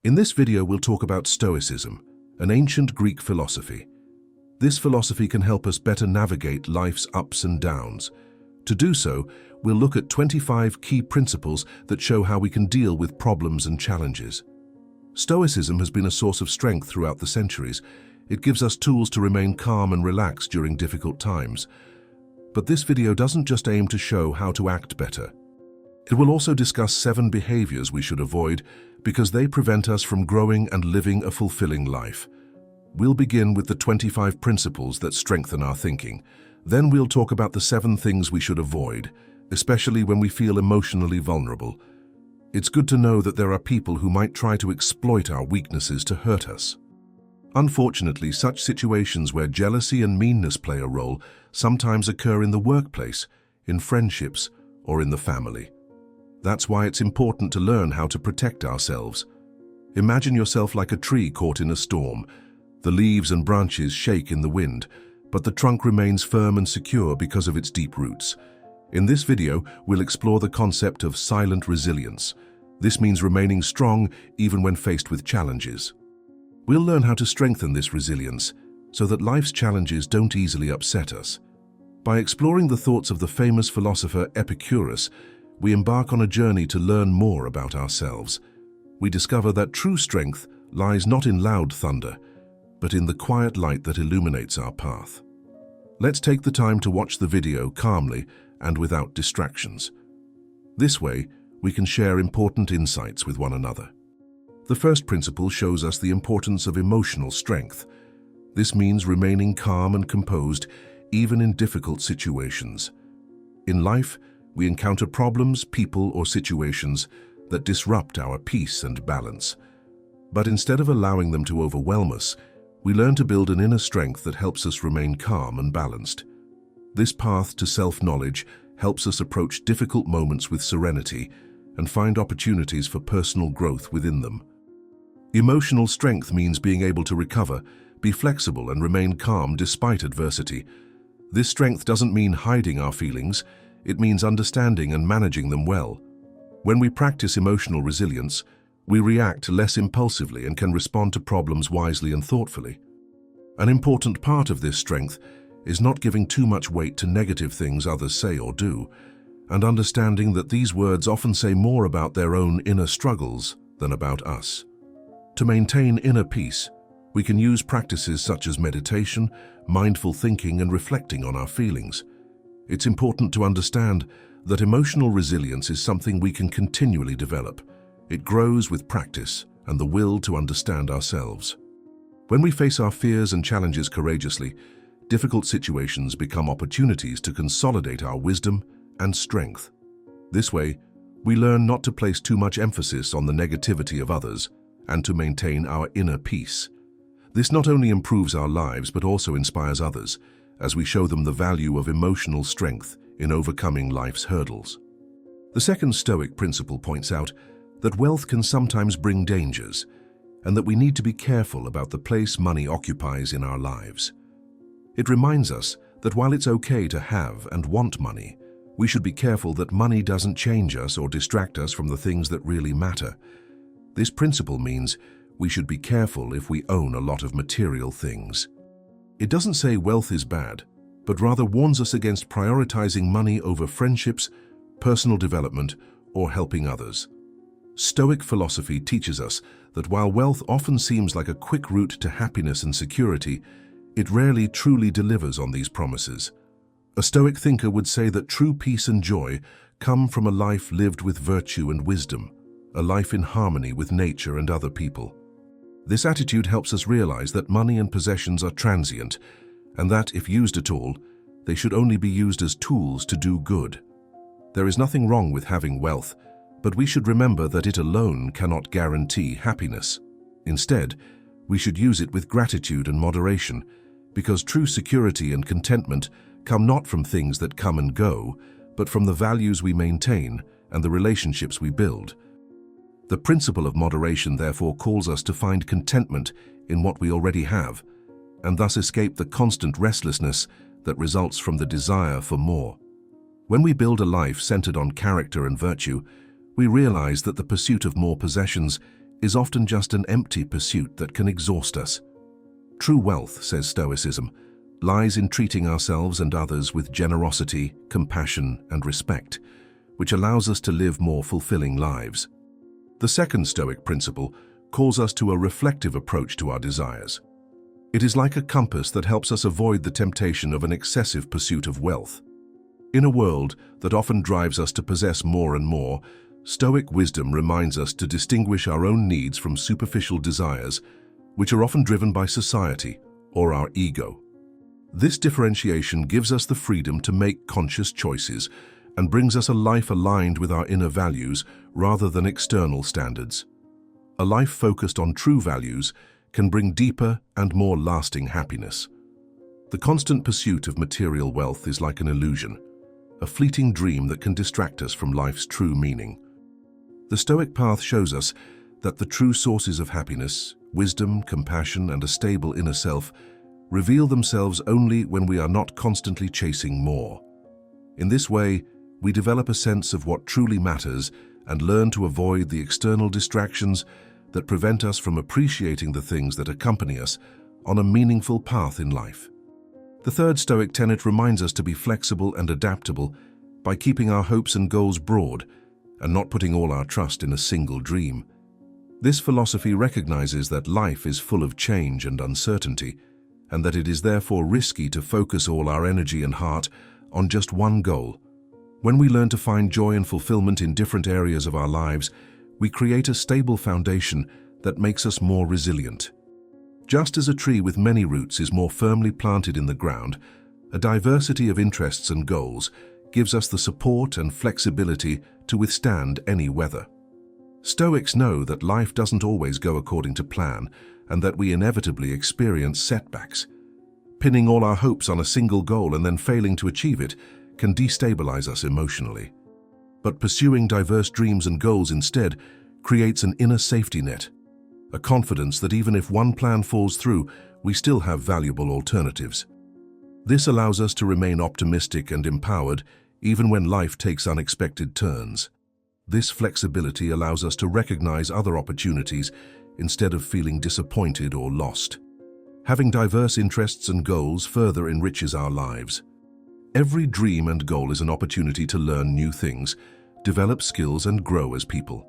In this video, we'll talk about Stoicism, an ancient Greek philosophy. This philosophy can help us better navigate life's ups and downs. To do so, we'll look at 25 key principles that show how we can deal with problems and challenges. Stoicism has been a source of strength throughout the centuries. It gives us tools to remain calm and relaxed during difficult times. But this video doesn't just aim to show how to act better. It will also discuss 7 behaviors we should avoid because they prevent us from growing and living a fulfilling life. We'll begin with the 25 principles that strengthen our thinking. Then we'll talk about the 7 things we should avoid, especially when we feel emotionally vulnerable. It's good to know that there are people who might try to exploit our weaknesses to hurt us. Unfortunately, such situations where jealousy and meanness play a role sometimes occur in the workplace, in friendships, or in the family. That's why it's important to learn how to protect ourselves. Imagine yourself like a tree caught in a storm. The leaves and branches shake in the wind, but the trunk remains firm and secure because of its deep roots. In this video, we'll explore the concept of silent resilience. This means remaining strong even when faced with challenges. We'll learn how to strengthen this resilience so that life's challenges don't easily upset us. By exploring the thoughts of the famous philosopher Epicurus, we embark on a journey to learn more about ourselves. We discover that true strength lies not in loud thunder, but in the quiet light that illuminates our path. Let's take the time to watch the video calmly and without distractions. This way, we can share important insights with one another. The first principle shows us the importance of emotional strength. This means remaining calm and composed even in difficult situations. In life, we encounter problems, people, or situations that disrupt our peace and balance. But instead of allowing them to overwhelm us, we learn to build an inner strength that helps us remain calm and balanced. This path to self-knowledge helps us approach difficult moments with serenity and find opportunities for personal growth within them. Emotional strength means being able to recover, be flexible, and remain calm despite adversity. This strength doesn't mean hiding our feelings. It means understanding and managing them well. When we practice emotional resilience, we react less impulsively and can respond to problems wisely and thoughtfully. An important part of this strength is not giving too much weight to negative things others say or do, and understanding that these words often say more about their own inner struggles than about us. To maintain inner peace, we can use practices such as meditation, mindful thinking, and reflecting on our feelings. It's important to understand that emotional resilience is something we can continually develop. It grows with practice and the will to understand ourselves. When we face our fears and challenges courageously, difficult situations become opportunities to consolidate our wisdom and strength. This way, we learn not to place too much emphasis on the negativity of others and to maintain our inner peace. This not only improves our lives but also inspires others, as we show them the value of emotional strength in overcoming life's hurdles. The second Stoic principle points out that wealth can sometimes bring dangers, and that we need to be careful about the place money occupies in our lives. It reminds us that while it's okay to have and want money, we should be careful that money doesn't change us or distract us from the things that really matter. This principle means we should be careful if we own a lot of material things. It doesn't say wealth is bad, but rather warns us against prioritizing money over friendships, personal development, or helping others. Stoic philosophy teaches us that while wealth often seems like a quick route to happiness and security, it rarely truly delivers on these promises. A Stoic thinker would say that true peace and joy come from a life lived with virtue and wisdom, a life in harmony with nature and other people. This attitude helps us realize that money and possessions are transient, and that, if used at all, they should only be used as tools to do good. There is nothing wrong with having wealth, but we should remember that it alone cannot guarantee happiness. Instead, we should use it with gratitude and moderation, because true security and contentment come not from things that come and go, but from the values we maintain and the relationships we build. The principle of moderation therefore calls us to find contentment in what we already have, and thus escape the constant restlessness that results from the desire for more. When we build a life centered on character and virtue, we realize that the pursuit of more possessions is often just an empty pursuit that can exhaust us. True wealth, says Stoicism, lies in treating ourselves and others with generosity, compassion, and respect, which allows us to live more fulfilling lives. The second Stoic principle calls us to a reflective approach to our desires. It is like a compass that helps us avoid the temptation of an excessive pursuit of wealth. In a world that often drives us to possess more and more, Stoic wisdom reminds us to distinguish our own needs from superficial desires, which are often driven by society or our ego. This differentiation gives us the freedom to make conscious choices and brings us a life aligned with our inner values rather than external standards. A life focused on true values can bring deeper and more lasting happiness. The constant pursuit of material wealth is like an illusion, a fleeting dream that can distract us from life's true meaning. The Stoic path shows us that the true sources of happiness, wisdom, compassion, and a stable inner self reveal themselves only when we are not constantly chasing more. In this way, we develop a sense of what truly matters and learn to avoid the external distractions that prevent us from appreciating the things that accompany us on a meaningful path in life. The third Stoic tenet reminds us to be flexible and adaptable by keeping our hopes and goals broad and not putting all our trust in a single dream. This philosophy recognizes that life is full of change and uncertainty, and that it is therefore risky to focus all our energy and heart on just one goal. When we learn to find joy and fulfillment in different areas of our lives, we create a stable foundation that makes us more resilient. Just as a tree with many roots is more firmly planted in the ground, a diversity of interests and goals gives us the support and flexibility to withstand any weather. Stoics know that life doesn't always go according to plan and that we inevitably experience setbacks. Pinning all our hopes on a single goal and then failing to achieve it can destabilize us emotionally. But pursuing diverse dreams and goals instead creates an inner safety net, a confidence that even if one plan falls through, we still have valuable alternatives. This allows us to remain optimistic and empowered even when life takes unexpected turns. This flexibility allows us to recognize other opportunities instead of feeling disappointed or lost. Having diverse interests and goals further enriches our lives. Every dream and goal is an opportunity to learn new things, develop skills, and grow as people.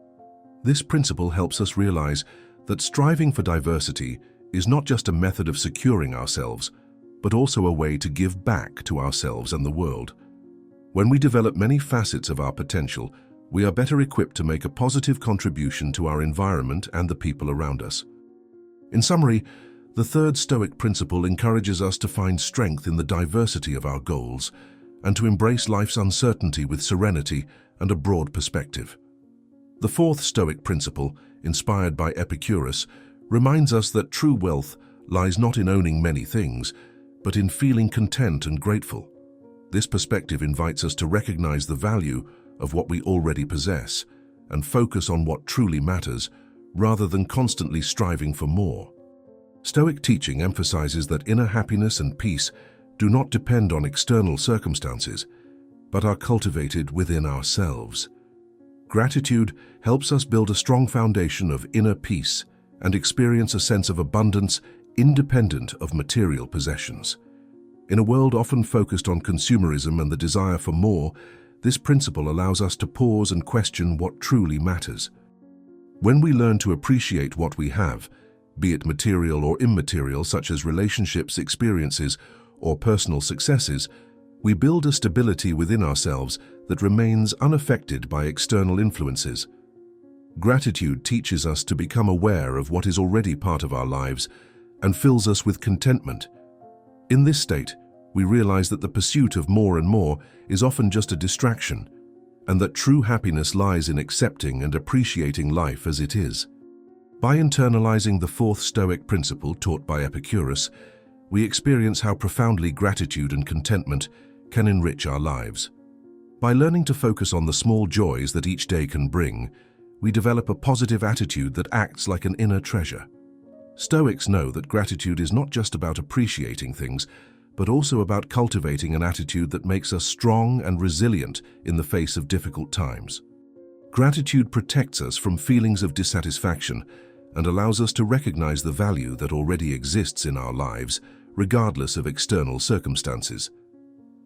This principle helps us realize that striving for diversity is not just a method of securing ourselves, but also a way to give back to ourselves and the world. When we develop many facets of our potential, we are better equipped to make a positive contribution to our environment and the people around us. In summary, the third Stoic principle encourages us to find strength in the diversity of our goals and to embrace life's uncertainty with serenity and a broad perspective. The fourth Stoic principle, inspired by Epicurus, reminds us that true wealth lies not in owning many things, but in feeling content and grateful. This perspective invites us to recognize the value of what we already possess and focus on what truly matters, rather than constantly striving for more. Stoic teaching emphasizes that inner happiness and peace do not depend on external circumstances, but are cultivated within ourselves. Gratitude helps us build a strong foundation of inner peace and experience a sense of abundance independent of material possessions. In a world often focused on consumerism and the desire for more, this principle allows us to pause and question what truly matters. When we learn to appreciate what we have, be it material or immaterial, such as relationships, experiences, or personal successes, we build a stability within ourselves that remains unaffected by external influences. Gratitude teaches us to become aware of what is already part of our lives and fills us with contentment. In this state, we realize that the pursuit of more and more is often just a distraction, and that true happiness lies in accepting and appreciating life as it is. By internalizing the fourth Stoic principle taught by Epicurus, we experience how profoundly gratitude and contentment can enrich our lives. By learning to focus on the small joys that each day can bring, we develop a positive attitude that acts like an inner treasure. Stoics know that gratitude is not just about appreciating things, but also about cultivating an attitude that makes us strong and resilient in the face of difficult times. Gratitude protects us from feelings of dissatisfaction and allows us to recognize the value that already exists in our lives, regardless of external circumstances.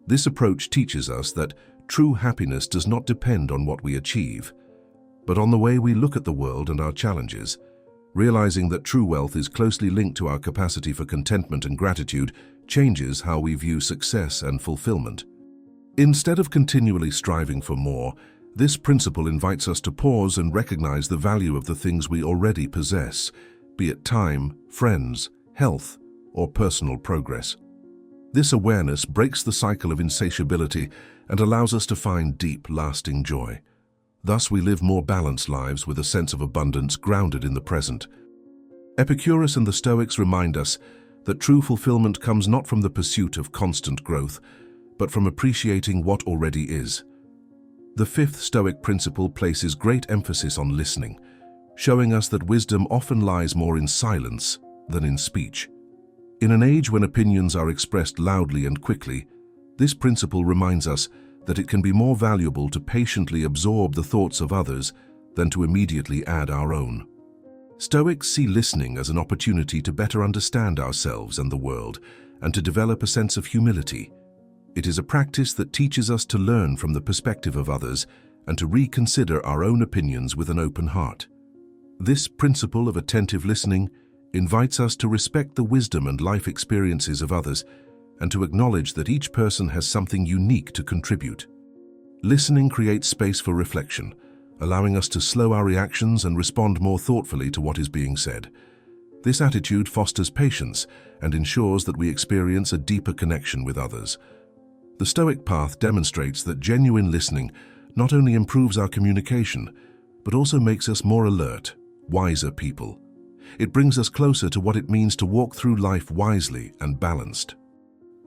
This approach teaches us that true happiness does not depend on what we achieve, but on the way we look at the world and our challenges. Realizing that true wealth is closely linked to our capacity for contentment and gratitude changes how we view success and fulfillment. Instead of continually striving for more, this principle invites us to pause and recognize the value of the things we already possess, be it time, friends, health, or personal progress. This awareness breaks the cycle of insatiability and allows us to find deep, lasting joy. Thus, we live more balanced lives with a sense of abundance grounded in the present. Epicurus and the Stoics remind us that true fulfillment comes not from the pursuit of constant growth, but from appreciating what already is. The fifth Stoic principle places great emphasis on listening, showing us that wisdom often lies more in silence than in speech. In an age when opinions are expressed loudly and quickly, this principle reminds us that it can be more valuable to patiently absorb the thoughts of others than to immediately add our own. Stoics see listening as an opportunity to better understand ourselves and the world, and to develop a sense of humility. It is a practice that teaches us to learn from the perspective of others and to reconsider our own opinions with an open heart. This principle of attentive listening invites us to respect the wisdom and life experiences of others and to acknowledge that each person has something unique to contribute. Listening creates space for reflection, allowing us to slow our reactions and respond more thoughtfully to what is being said. This attitude fosters patience and ensures that we experience a deeper connection with others. The Stoic path demonstrates that genuine listening not only improves our communication, but also makes us more alert, wiser people. It brings us closer to what it means to walk through life wisely and balanced.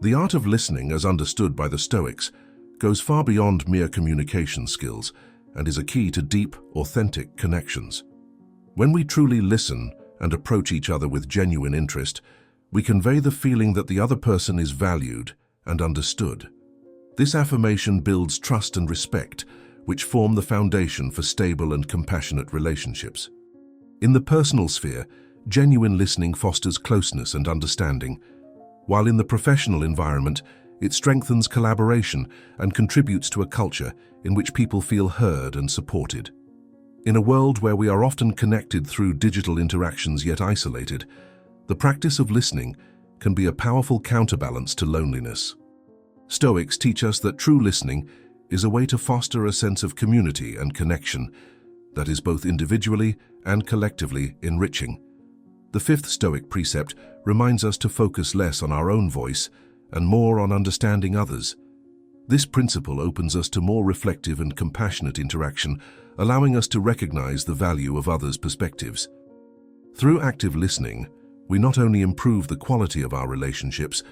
The art of listening, as understood by the Stoics, goes far beyond mere communication skills and is a key to deep, authentic connections. When we truly listen and approach each other with genuine interest, we convey the feeling that the other person is valued and understood. This affirmation builds trust and respect, which form the foundation for stable and compassionate relationships. In the personal sphere, genuine listening fosters closeness and understanding, while in the professional environment, it strengthens collaboration and contributes to a culture in which people feel heard and supported. In a world where we are often connected through digital interactions yet isolated, the practice of listening can be a powerful counterbalance to loneliness. Stoics teach us that true listening is a way to foster a sense of community and connection that is both individually and collectively enriching. The fifth Stoic precept reminds us to focus less on our own voice and more on understanding others. This principle opens us to more reflective and compassionate interaction, allowing us to recognize the value of others' perspectives. Through active listening, we not only improve the quality of our relationships,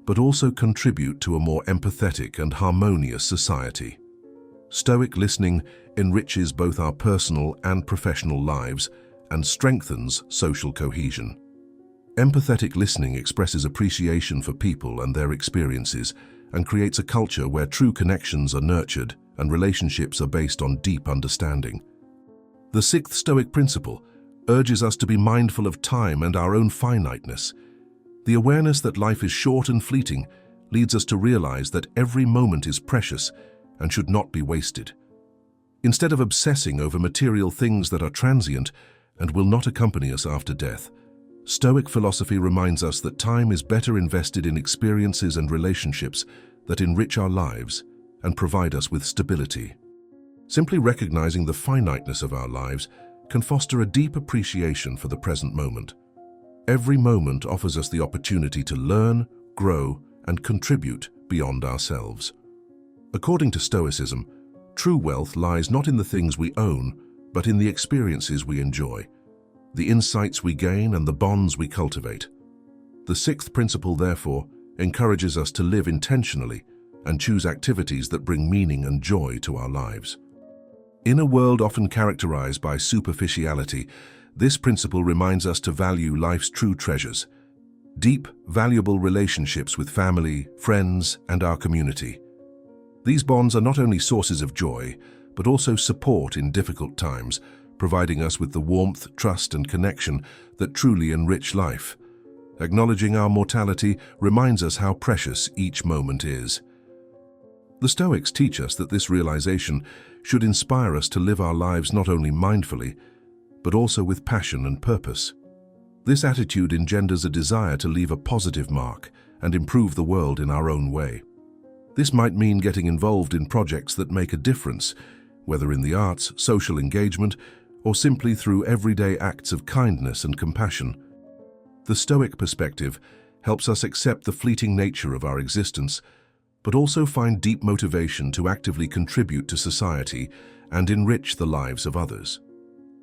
but also contribute to a more empathetic and harmonious society. Stoic listening enriches both our personal and professional lives and strengthens social cohesion. Empathetic listening expresses appreciation for people and their experiences and creates a culture where true connections are nurtured and relationships are based on deep understanding. The sixth Stoic principle urges us to be mindful of time and our own finiteness. The awareness that life is short and fleeting leads us to realize that every moment is precious and should not be wasted. Instead of obsessing over material things that are transient and will not accompany us after death, Stoic philosophy reminds us that time is better invested in experiences and relationships that enrich our lives and provide us with stability. Simply recognizing the finiteness of our lives can foster a deep appreciation for the present moment. Every moment offers us the opportunity to learn, grow, and contribute beyond ourselves. According to Stoicism, true wealth lies not in the things we own, but in the experiences we enjoy, the insights we gain, and the bonds we cultivate. The sixth principle, therefore, encourages us to live intentionally and choose activities that bring meaning and joy to our lives. In a world often characterized by superficiality, this principle reminds us to value life's true treasures: deep, valuable relationships with family, friends, and our community. These bonds are not only sources of joy, but also support in difficult times, providing us with the warmth, trust, and connection that truly enrich life. Acknowledging our mortality reminds us how precious each moment is. The Stoics teach us that this realization should inspire us to live our lives not only mindfully, but also with passion and purpose. This attitude engenders a desire to leave a positive mark and improve the world in our own way. This might mean getting involved in projects that make a difference, whether in the arts, social engagement, or simply through everyday acts of kindness and compassion. The Stoic perspective helps us accept the fleeting nature of our existence, but also find deep motivation to actively contribute to society and enrich the lives of others.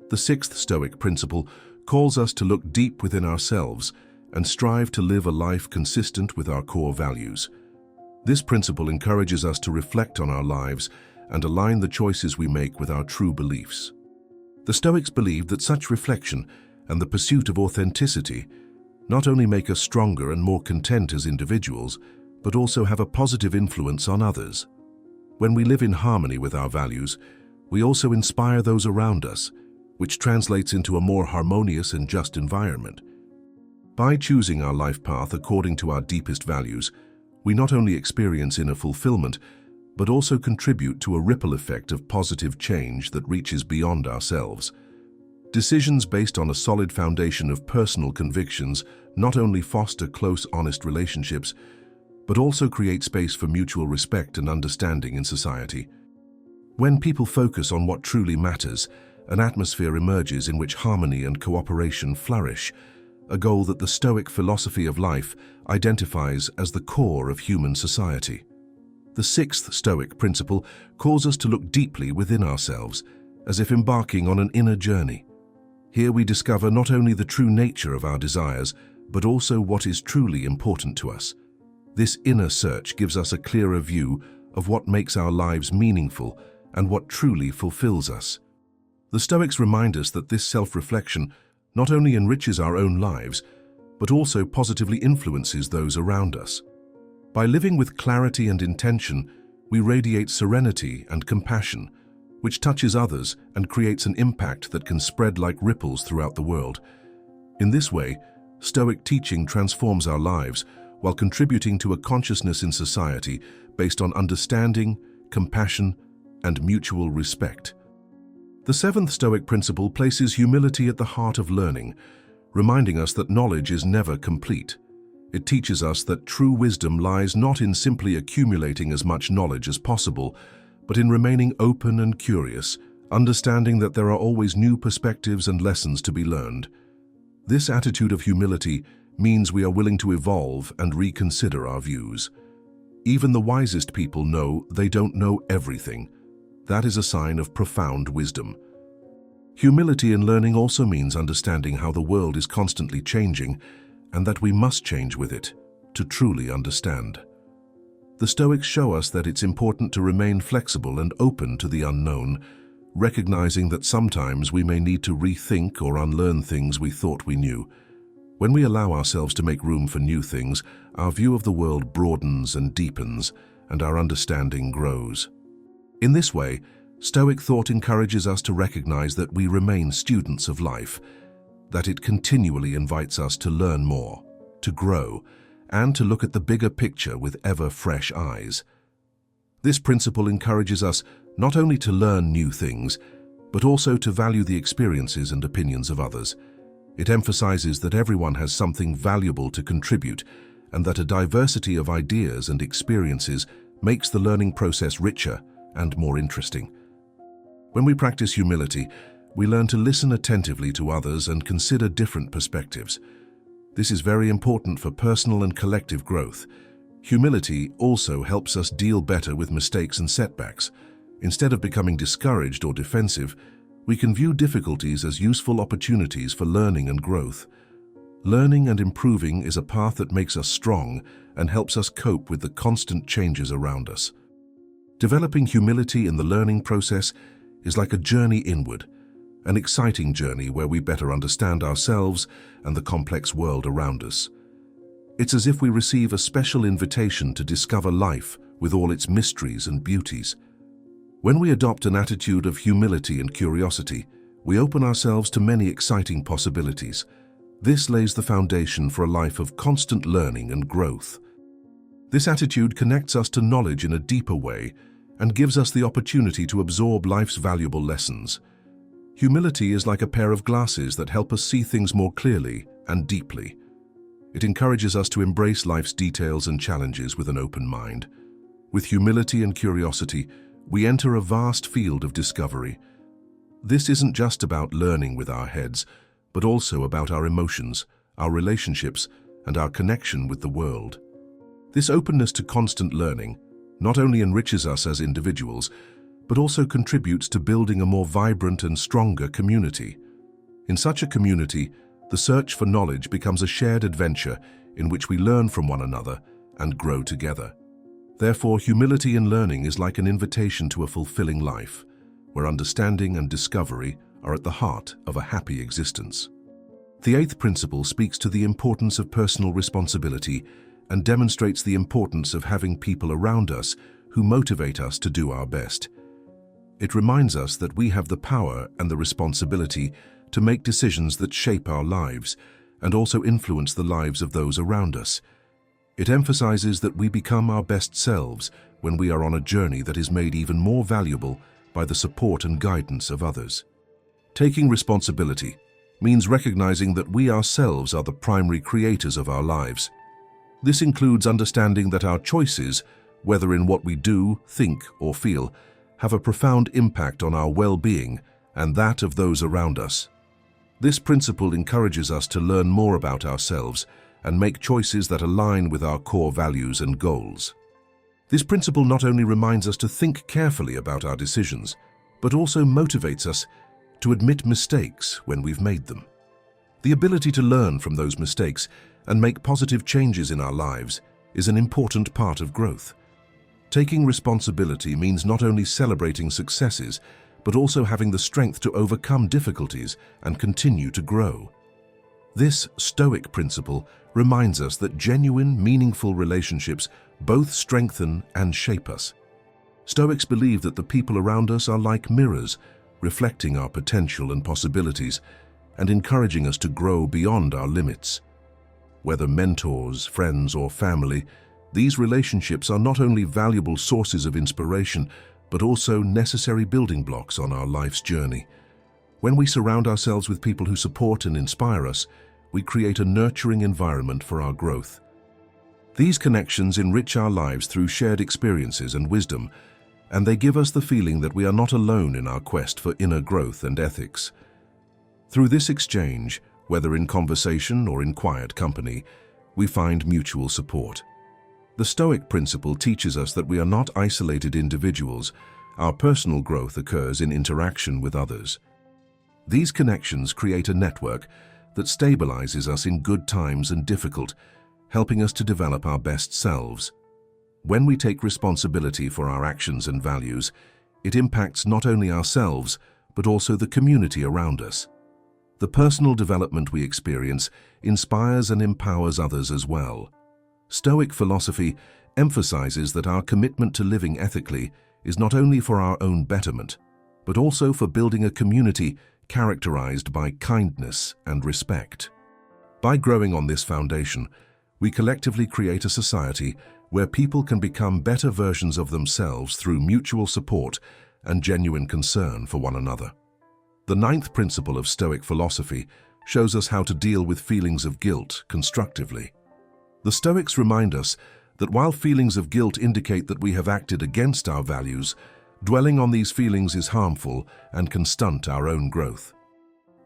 The sixth Stoic principle calls us to look deep within ourselves and strive to live a life consistent with our core values. This principle encourages us to reflect on our lives and align the choices we make with our true beliefs. The Stoics believed that such reflection and the pursuit of authenticity not only make us stronger and more content as individuals, but also have a positive influence on others. When we live in harmony with our values, we also inspire those around us, which translates into a more harmonious and just environment. By choosing our life path according to our deepest values, we not only experience inner fulfillment, but also contribute to a ripple effect of positive change that reaches beyond ourselves. Decisions based on a solid foundation of personal convictions not only foster close, honest relationships, but also create space for mutual respect and understanding in society. When people focus on what truly matters, an atmosphere emerges in which harmony and cooperation flourish, a goal that the Stoic philosophy of life identifies as the core of human society. The sixth Stoic principle calls us to look deeply within ourselves, as if embarking on an inner journey. Here we discover not only the true nature of our desires, but also what is truly important to us. This inner search gives us a clearer view of what makes our lives meaningful and what truly fulfills us. The Stoics remind us that this self-reflection not only enriches our own lives, but also positively influences those around us. By living with clarity and intention, we radiate serenity and compassion, which touches others and creates an impact that can spread like ripples throughout the world. In this way, Stoic teaching transforms our lives while contributing to a consciousness in society based on understanding, compassion, and mutual respect. The seventh Stoic principle places humility at the heart of learning, reminding us that knowledge is never complete. It teaches us that true wisdom lies not in simply accumulating as much knowledge as possible, but in remaining open and curious, understanding that there are always new perspectives and lessons to be learned. This attitude of humility means we are willing to evolve and reconsider our views. Even the wisest people know they don't know everything. That is a sign of profound wisdom. Humility in learning also means understanding how the world is constantly changing and that we must change with it to truly understand. The Stoics show us that it's important to remain flexible and open to the unknown, recognizing that sometimes we may need to rethink or unlearn things we thought we knew. When we allow ourselves to make room for new things, our view of the world broadens and deepens, and our understanding grows. In this way, Stoic thought encourages us to recognize that we remain students of life, that it continually invites us to learn more, to grow, and to look at the bigger picture with ever-fresh eyes. This principle encourages us not only to learn new things, but also to value the experiences and opinions of others. It emphasizes that everyone has something valuable to contribute and that a diversity of ideas and experiences makes the learning process richer and more interesting. When we practice humility, we learn to listen attentively to others and consider different perspectives. This is very important for personal and collective growth. Humility also helps us deal better with mistakes and setbacks. Instead of becoming discouraged or defensive, we can view difficulties as useful opportunities for learning and growth. Learning and improving is a path that makes us strong and helps us cope with the constant changes around us. Developing humility in the learning process is like a journey inward, an exciting journey where we better understand ourselves and the complex world around us. It's as if we receive a special invitation to discover life with all its mysteries and beauties. When we adopt an attitude of humility and curiosity, we open ourselves to many exciting possibilities. This lays the foundation for a life of constant learning and growth. This attitude connects us to knowledge in a deeper way and gives us the opportunity to absorb life's valuable lessons. Humility is like a pair of glasses that help us see things more clearly and deeply. It encourages us to embrace life's details and challenges with an open mind. With humility and curiosity, we enter a vast field of discovery. This isn't just about learning with our heads, but also about our emotions, our relationships, and our connection with the world. This openness to constant learning not only enriches us as individuals, but also contributes to building a more vibrant and stronger community. In such a community, the search for knowledge becomes a shared adventure in which we learn from one another and grow together. Therefore, humility in learning is like an invitation to a fulfilling life, where understanding and discovery are at the heart of a happy existence. The eighth principle speaks to the importance of personal responsibility and demonstrates the importance of having people around us who motivate us to do our best. It reminds us that we have the power and the responsibility to make decisions that shape our lives and also influence the lives of those around us. It emphasizes that we become our best selves when we are on a journey that is made even more valuable by the support and guidance of others. Taking responsibility means recognizing that we ourselves are the primary creators of our lives. This includes understanding that our choices, whether in what we do, think, or feel, have a profound impact on our well-being and that of those around us. This principle encourages us to learn more about ourselves and make choices that align with our core values and goals. This principle not only reminds us to think carefully about our decisions, but also motivates us to admit mistakes when we've made them. The ability to learn from those mistakes and make positive changes in our lives is an important part of growth. Taking responsibility means not only celebrating successes, but also having the strength to overcome difficulties and continue to grow. This Stoic principle reminds us that genuine, meaningful relationships both strengthen and shape us. Stoics believe that the people around us are like mirrors, reflecting our potential and possibilities and encouraging us to grow beyond our limits. Whether mentors, friends, or family, these relationships are not only valuable sources of inspiration, but also necessary building blocks on our life's journey. When we surround ourselves with people who support and inspire us, we create a nurturing environment for our growth. These connections enrich our lives through shared experiences and wisdom, and they give us the feeling that we are not alone in our quest for inner growth and ethics. Through this exchange, whether in conversation or in quiet company, we find mutual support. The Stoic principle teaches us that we are not isolated individuals. Our personal growth occurs in interaction with others. These connections create a network that stabilizes us in good times and difficult, helping us to develop our best selves. When we take responsibility for our actions and values, it impacts not only ourselves, but also the community around us. The personal development we experience inspires and empowers others as well. Stoic philosophy emphasizes that our commitment to living ethically is not only for our own betterment, but also for building a community characterized by kindness and respect. By growing on this foundation, we collectively create a society where people can become better versions of themselves through mutual support and genuine concern for one another. The ninth principle of Stoic philosophy shows us how to deal with feelings of guilt constructively. The Stoics remind us that while feelings of guilt indicate that we have acted against our values, dwelling on these feelings is harmful and can stunt our own growth.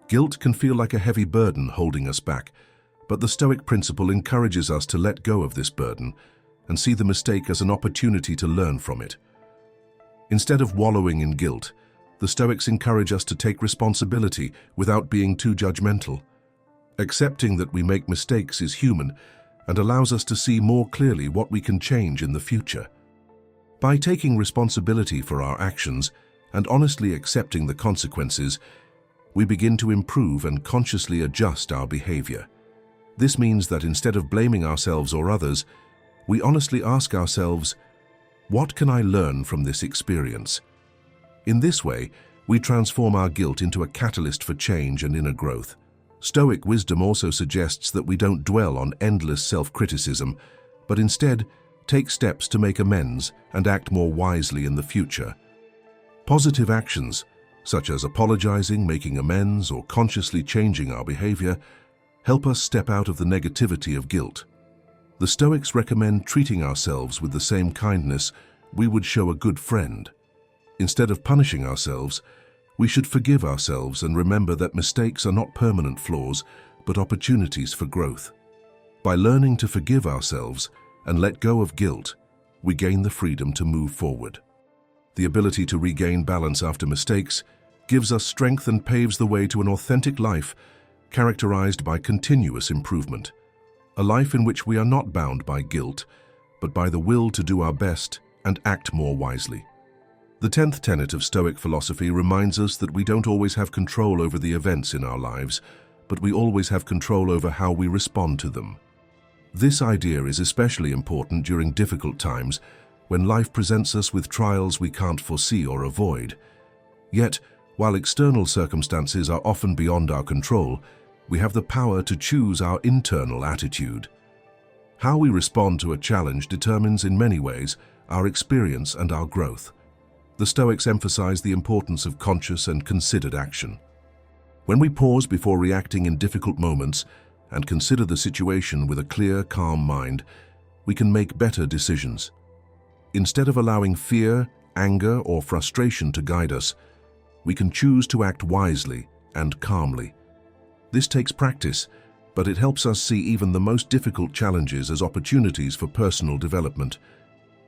Guilt can feel like a heavy burden holding us back, but the Stoic principle encourages us to let go of this burden and see the mistake as an opportunity to learn from it. Instead of wallowing in guilt, the Stoics encourage us to take responsibility without being too judgmental. Accepting that we make mistakes is human and allows us to see more clearly what we can change in the future. By taking responsibility for our actions and honestly accepting the consequences, we begin to improve and consciously adjust our behavior. This means that instead of blaming ourselves or others, we honestly ask ourselves, what can I learn from this experience? In this way, we transform our guilt into a catalyst for change and inner growth. Stoic wisdom also suggests that we don't dwell on endless self-criticism, but instead take steps to make amends and act more wisely in the future. Positive actions, such as apologizing, making amends, or consciously changing our behavior, help us step out of the negativity of guilt. The Stoics recommend treating ourselves with the same kindness we would show a good friend. Instead of punishing ourselves, we should forgive ourselves and remember that mistakes are not permanent flaws, but opportunities for growth. By learning to forgive ourselves and let go of guilt, we gain the freedom to move forward. The ability to regain balance after mistakes gives us strength and paves the way to an authentic life characterized by continuous improvement. A life in which we are not bound by guilt, but by the will to do our best and act more wisely. The 10th tenet of Stoic philosophy reminds us that we don't always have control over the events in our lives, but we always have control over how we respond to them. This idea is especially important during difficult times when life presents us with trials we can't foresee or avoid. Yet, while external circumstances are often beyond our control, we have the power to choose our internal attitude. How we respond to a challenge determines in many ways our experience and our growth. The Stoics emphasize the importance of conscious and considered action. When we pause before reacting in difficult moments and consider the situation with a clear, calm mind, we can make better decisions. Instead of allowing fear, anger, or frustration to guide us, we can choose to act wisely and calmly. This takes practice, but it helps us see even the most difficult challenges as opportunities for personal development.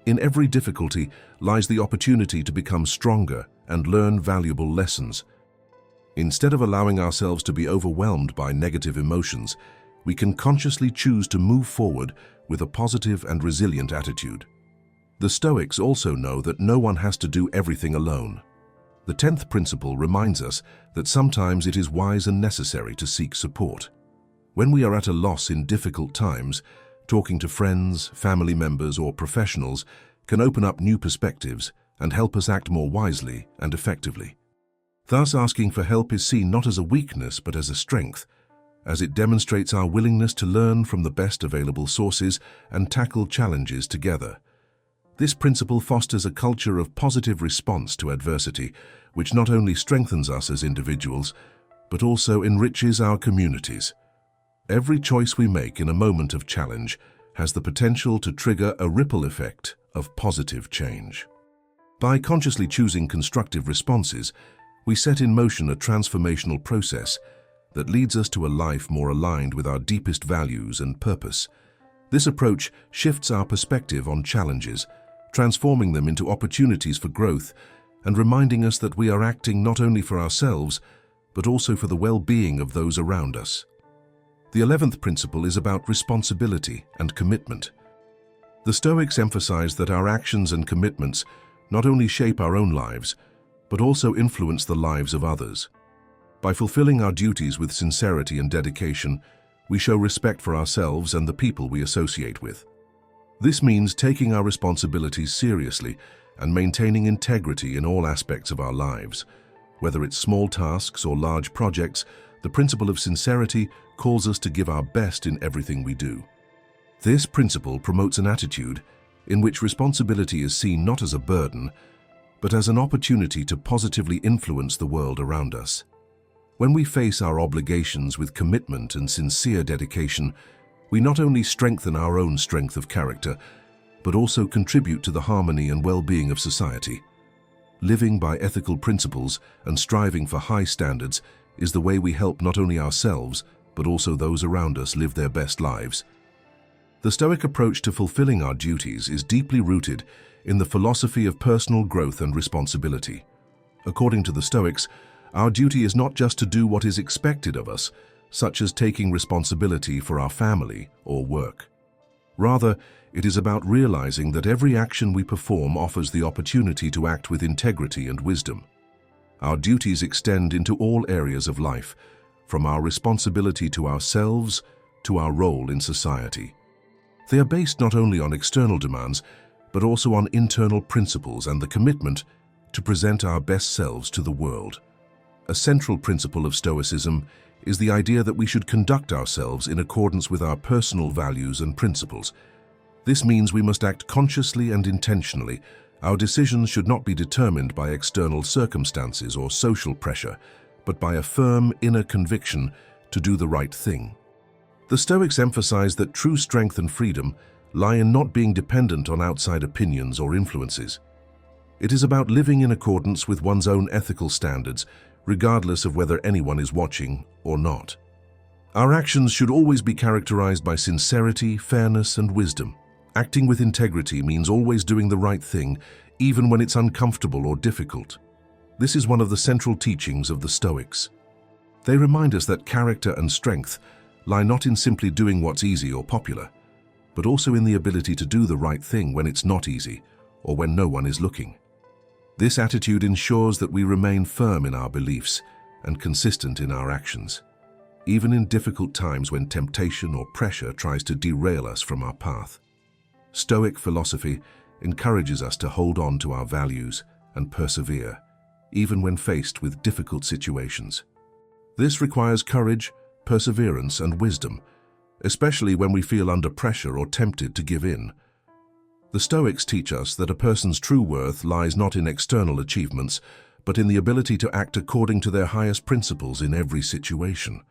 In every difficulty lies the opportunity to become stronger and learn valuable lessons. Instead of allowing ourselves to be overwhelmed by negative emotions, we can consciously choose to move forward with a positive and resilient attitude. The Stoics also know that no one has to do everything alone. The 10th principle reminds us that sometimes it is wise and necessary to seek support. When we are at a loss in difficult times, talking to friends, family members, or professionals can open up new perspectives and help us act more wisely and effectively. Thus, asking for help is seen not as a weakness but as a strength, as it demonstrates our willingness to learn from the best available sources and tackle challenges together. This principle fosters a culture of positive response to adversity, which not only strengthens us as individuals, but also enriches our communities. Every choice we make in a moment of challenge has the potential to trigger a ripple effect of positive change. By consciously choosing constructive responses, we set in motion a transformational process that leads us to a life more aligned with our deepest values and purpose. This approach shifts our perspective on challenges, transforming them into opportunities for growth and reminding us that we are acting not only for ourselves, but also for the well-being of those around us. The 11th principle is about responsibility and commitment. The Stoics emphasize that our actions and commitments not only shape our own lives, but also influence the lives of others. By fulfilling our duties with sincerity and dedication, we show respect for ourselves and the people we associate with. This means taking our responsibilities seriously and maintaining integrity in all aspects of our lives. Whether it's small tasks or large projects, the principle of sincerity calls us to give our best in everything we do. This principle promotes an attitude in which responsibility is seen not as a burden, but as an opportunity to positively influence the world around us. When we face our obligations with commitment and sincere dedication, we not only strengthen our own strength of character, but also contribute to the harmony and well-being of society. Living by ethical principles and striving for high standards is the way we help not only ourselves, but also those around us live their best lives. The Stoic approach to fulfilling our duties is deeply rooted in the philosophy of personal growth and responsibility. According to the Stoics, our duty is not just to do what is expected of us, such as taking responsibility for our family or work. Rather, it is about realizing that every action we perform offers the opportunity to act with integrity and wisdom. Our duties extend into all areas of life, from our responsibility to ourselves to our role in society. They are based not only on external demands, but also on internal principles and the commitment to present our best selves to the world. A central principle of Stoicism is the idea that we should conduct ourselves in accordance with our personal values and principles. This means we must act consciously and intentionally. Our decisions should not be determined by external circumstances or social pressure, but by a firm inner conviction to do the right thing. The Stoics emphasize that true strength and freedom lie in not being dependent on outside opinions or influences. It is about living in accordance with one's own ethical standards, regardless of whether anyone is watching or not. Our actions should always be characterized by sincerity, fairness, and wisdom. Acting with integrity means always doing the right thing, even when it's uncomfortable or difficult. This is one of the central teachings of the Stoics. They remind us that character and strength lie not in simply doing what's easy or popular, but also in the ability to do the right thing when it's not easy or when no one is looking. This attitude ensures that we remain firm in our beliefs and consistent in our actions, even in difficult times when temptation or pressure tries to derail us from our path. Stoic philosophy encourages us to hold on to our values and persevere, even when faced with difficult situations. This requires courage, perseverance, and wisdom, especially when we feel under pressure or tempted to give in. The Stoics teach us that a person's true worth lies not in external achievements, but in the ability to act according to their highest principles in every situation.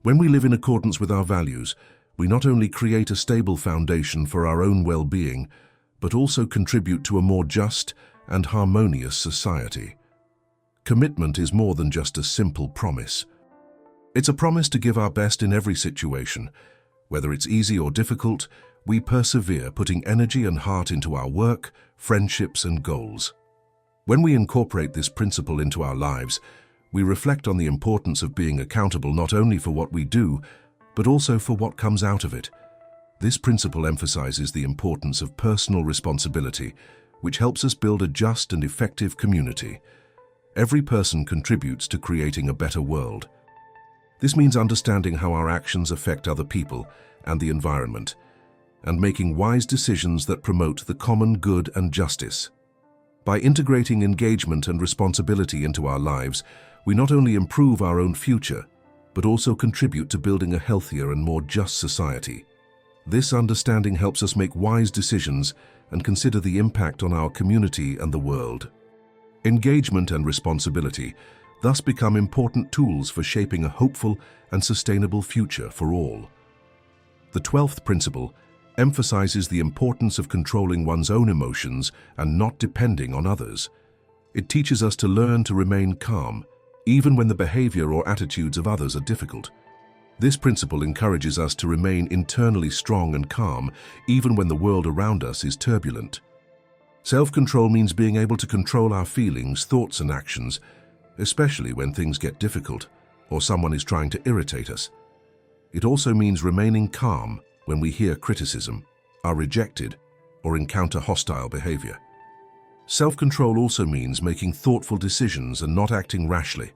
When we live in accordance with our values, we not only create a stable foundation for our own well-being, but also contribute to a more just and harmonious society. Commitment is more than just a simple promise. It's a promise to give our best in every situation. Whether it's easy or difficult, we persevere, putting energy and heart into our work, friendships, and goals. When we incorporate this principle into our lives, we reflect on the importance of being accountable not only for what we do, but also for what comes out of it. This principle emphasizes the importance of personal responsibility, which helps us build a just and effective community. Every person contributes to creating a better world. This means understanding how our actions affect other people and the environment, and making wise decisions that promote the common good and justice. By integrating engagement and responsibility into our lives, we not only improve our own future, but also contribute to building a healthier and more just society. This understanding helps us make wise decisions and consider the impact on our community and the world. Engagement and responsibility thus become important tools for shaping a hopeful and sustainable future for all. The 12th principle emphasizes the importance of controlling one's own emotions and not depending on others. It teaches us to learn to remain calm, even when the behavior or attitudes of others are difficult. This principle encourages us to remain internally strong and calm, even when the world around us is turbulent. Self-control means being able to control our feelings, thoughts, and actions, especially when things get difficult or someone is trying to irritate us. It also means remaining calm when we hear criticism, are rejected, or encounter hostile behavior. Self-control also means making thoughtful decisions and not acting rashly.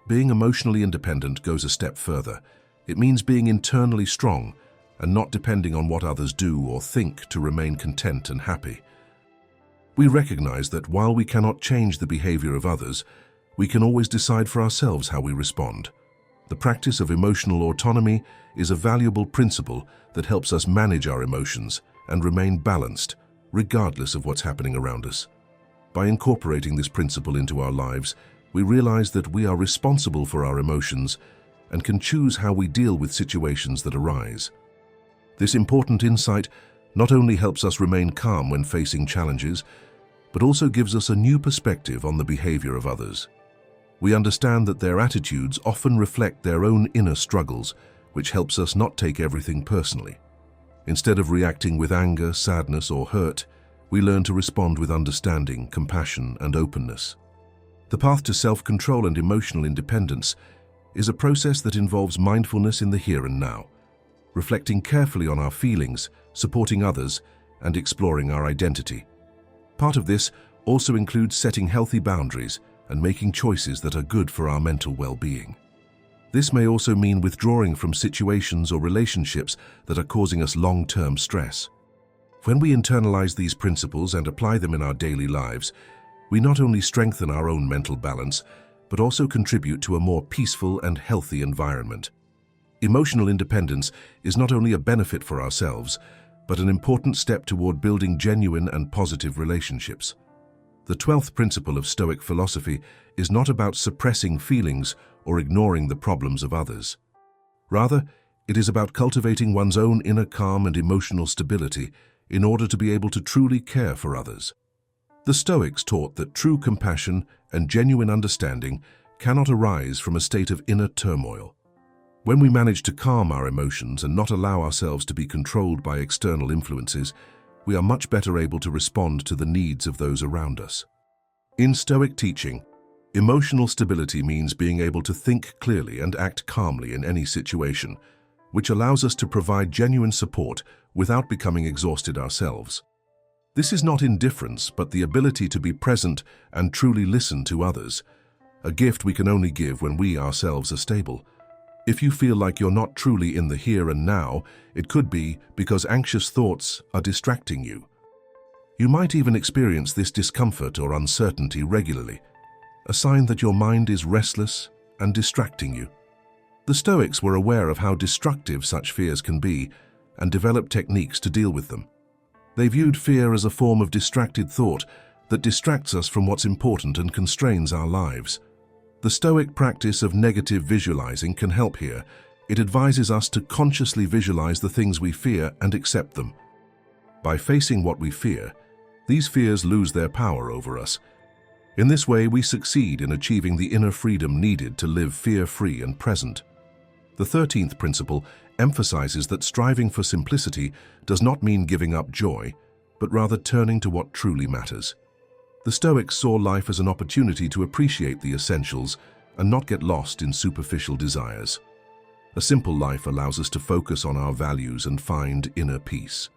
Being emotionally independent goes a step further. It means being internally strong and not depending on what others do or think to remain content and happy. We recognize that while we cannot change the behavior of others, we can always decide for ourselves how we respond. The practice of emotional autonomy is a valuable principle that helps us manage our emotions and remain balanced, regardless of what's happening around us. By incorporating this principle into our lives, we realize that we are responsible for our emotions and can choose how we deal with situations that arise. This important insight not only helps us remain calm when facing challenges, but also gives us a new perspective on the behavior of others. We understand that their attitudes often reflect their own inner struggles, which helps us not take everything personally. Instead of reacting with anger, sadness, or hurt, we learn to respond with understanding, compassion, and openness. The path to self-control and emotional independence is a process that involves mindfulness in the here and now, reflecting carefully on our feelings, supporting others, and exploring our identity. Part of this also includes setting healthy boundaries and making choices that are good for our mental well-being. This may also mean withdrawing from situations or relationships that are causing us long-term stress. When we internalize these principles and apply them in our daily lives, we not only strengthen our own mental balance, but also contribute to a more peaceful and healthy environment. Emotional independence is not only a benefit for ourselves, but an important step toward building genuine and positive relationships. The 12th principle of Stoic philosophy is not about suppressing feelings or ignoring the problems of others. Rather, it is about cultivating one's own inner calm and emotional stability in order to be able to truly care for others. The Stoics taught that true compassion and genuine understanding cannot arise from a state of inner turmoil. When we manage to calm our emotions and not allow ourselves to be controlled by external influences, we are much better able to respond to the needs of those around us. In Stoic teaching, emotional stability means being able to think clearly and act calmly in any situation, which allows us to provide genuine support without becoming exhausted ourselves. This is not indifference, but the ability to be present and truly listen to others, a gift we can only give when we ourselves are stable. If you feel like you're not truly in the here and now, it could be because anxious thoughts are distracting you. You might even experience this discomfort or uncertainty regularly, a sign that your mind is restless and distracting you. The Stoics were aware of how destructive such fears can be and developed techniques to deal with them. They viewed fear as a form of distracted thought that distracts us from what's important and constrains our lives. The Stoic practice of negative visualizing can help here. It advises us to consciously visualize the things we fear and accept them. By facing what we fear, these fears lose their power over us. In this way, we succeed in achieving the inner freedom needed to live fear-free and present. The 13th principle emphasizes that striving for simplicity does not mean giving up joy, but rather turning to what truly matters. The Stoics saw life as an opportunity to appreciate the essentials and not get lost in superficial desires. A simple life allows us to focus on our values and find inner peace.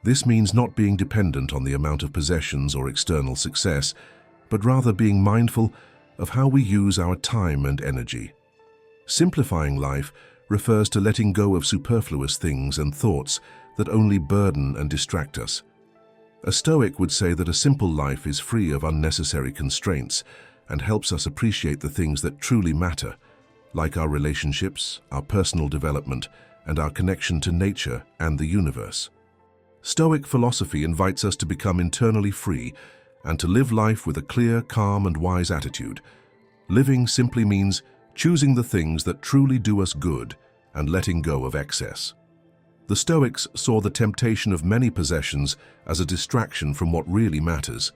This means not being dependent on the amount of possessions or external success, but rather being mindful of how we use our time and energy. Simplifying life refers to letting go of superfluous things and thoughts that only burden and distract us. A Stoic would say that a simple life is free of unnecessary constraints and helps us appreciate the things that truly matter, like our relationships, our personal development, and our connection to nature and the universe. Stoic philosophy invites us to become internally free and to live life with a clear, calm, and wise attitude. Living simply means choosing the things that truly do us good and letting go of excess. The Stoics saw the temptation of many possessions as a distraction from what really matters.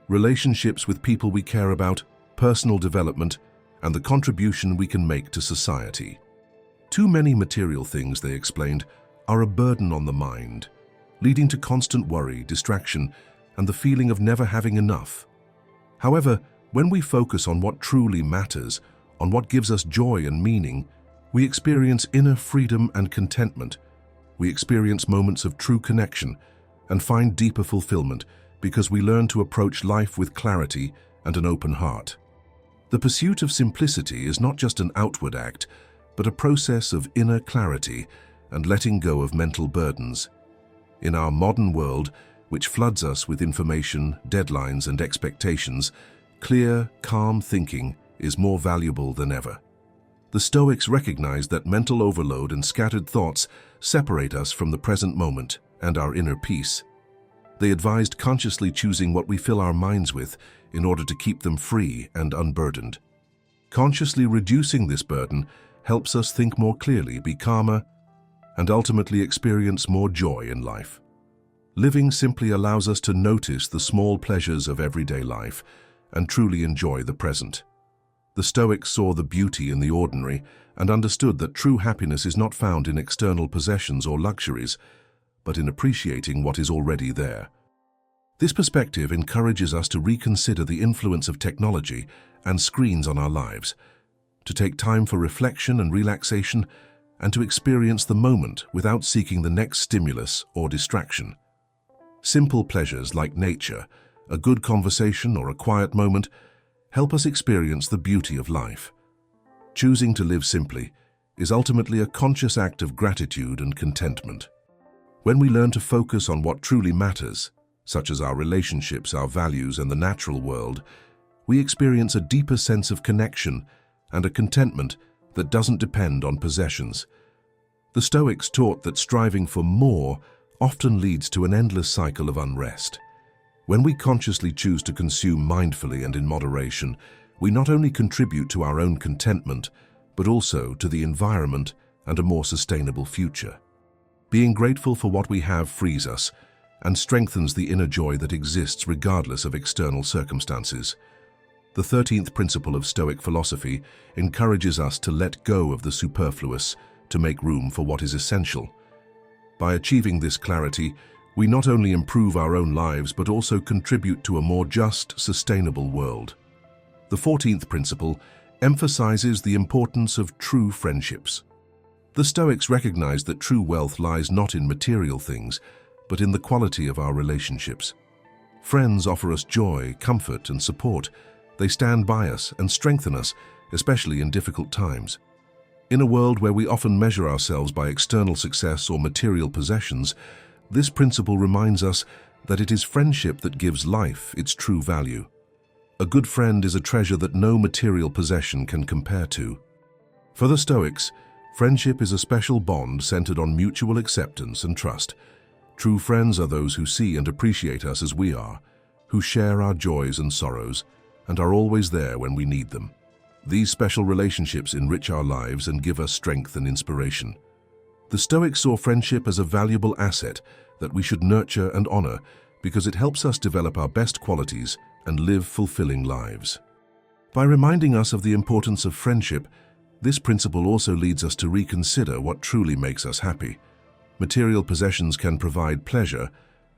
Relationships with people we care about, personal development, and the contribution we can make to society. Too many material things, they explained, are a burden on the mind, leading to constant worry, distraction, and the feeling of never having enough. However, when we focus on what truly matters, on what gives us joy and meaning, we experience inner freedom and contentment. We experience moments of true connection and find deeper fulfillment because we learn to approach life with clarity and an open heart. The pursuit of simplicity is not just an outward act, but a process of inner clarity and letting go of mental burdens. In our modern world, which floods us with information, deadlines, and expectations, clear, calm thinking is more valuable than ever. The Stoics recognized that mental overload and scattered thoughts separate us from the present moment and our inner peace. They advised consciously choosing what we fill our minds with in order to keep them free and unburdened. Consciously reducing this burden helps us think more clearly, be calmer, and ultimately experience more joy in life. Living simply allows us to notice the small pleasures of everyday life and truly enjoy the present. The Stoics saw the beauty in the ordinary and understood that true happiness is not found in external possessions or luxuries, but in appreciating what is already there. This perspective encourages us to reconsider the influence of technology and screens on our lives, to take time for reflection and relaxation, and to experience the moment without seeking the next stimulus or distraction. Simple pleasures like nature, a good conversation, or a quiet moment help us experience the beauty of life. Choosing to live simply is ultimately a conscious act of gratitude and contentment. When we learn to focus on what truly matters, such as our relationships, our values, and the natural world, we experience a deeper sense of connection and a contentment that doesn't depend on possessions. The Stoics taught that striving for more often leads to an endless cycle of unrest. When we consciously choose to consume mindfully and in moderation, we not only contribute to our own contentment, but also to the environment and a more sustainable future. Being grateful for what we have frees us and strengthens the inner joy that exists regardless of external circumstances. The 13th principle of Stoic philosophy encourages us to let go of the superfluous to make room for what is essential. By achieving this clarity, we not only improve our own lives but also contribute to a more just, sustainable world. The 14th principle emphasizes the importance of true friendships. The Stoics recognize that true wealth lies not in material things, but in the quality of our relationships. Friends offer us joy, comfort, and support. They stand by us and strengthen us, especially in difficult times. In a world where we often measure ourselves by external success or material possessions, this principle reminds us that it is friendship that gives life its true value. A good friend is a treasure that no material possession can compare to. For the Stoics, friendship is a special bond centered on mutual acceptance and trust. True friends are those who see and appreciate us as we are, who share our joys and sorrows, and are always there when we need them. These special relationships enrich our lives and give us strength and inspiration. The Stoics saw friendship as a valuable asset that we should nurture and honor because it helps us develop our best qualities and live fulfilling lives. By reminding us of the importance of friendship, this principle also leads us to reconsider what truly makes us happy. Material possessions can provide pleasure,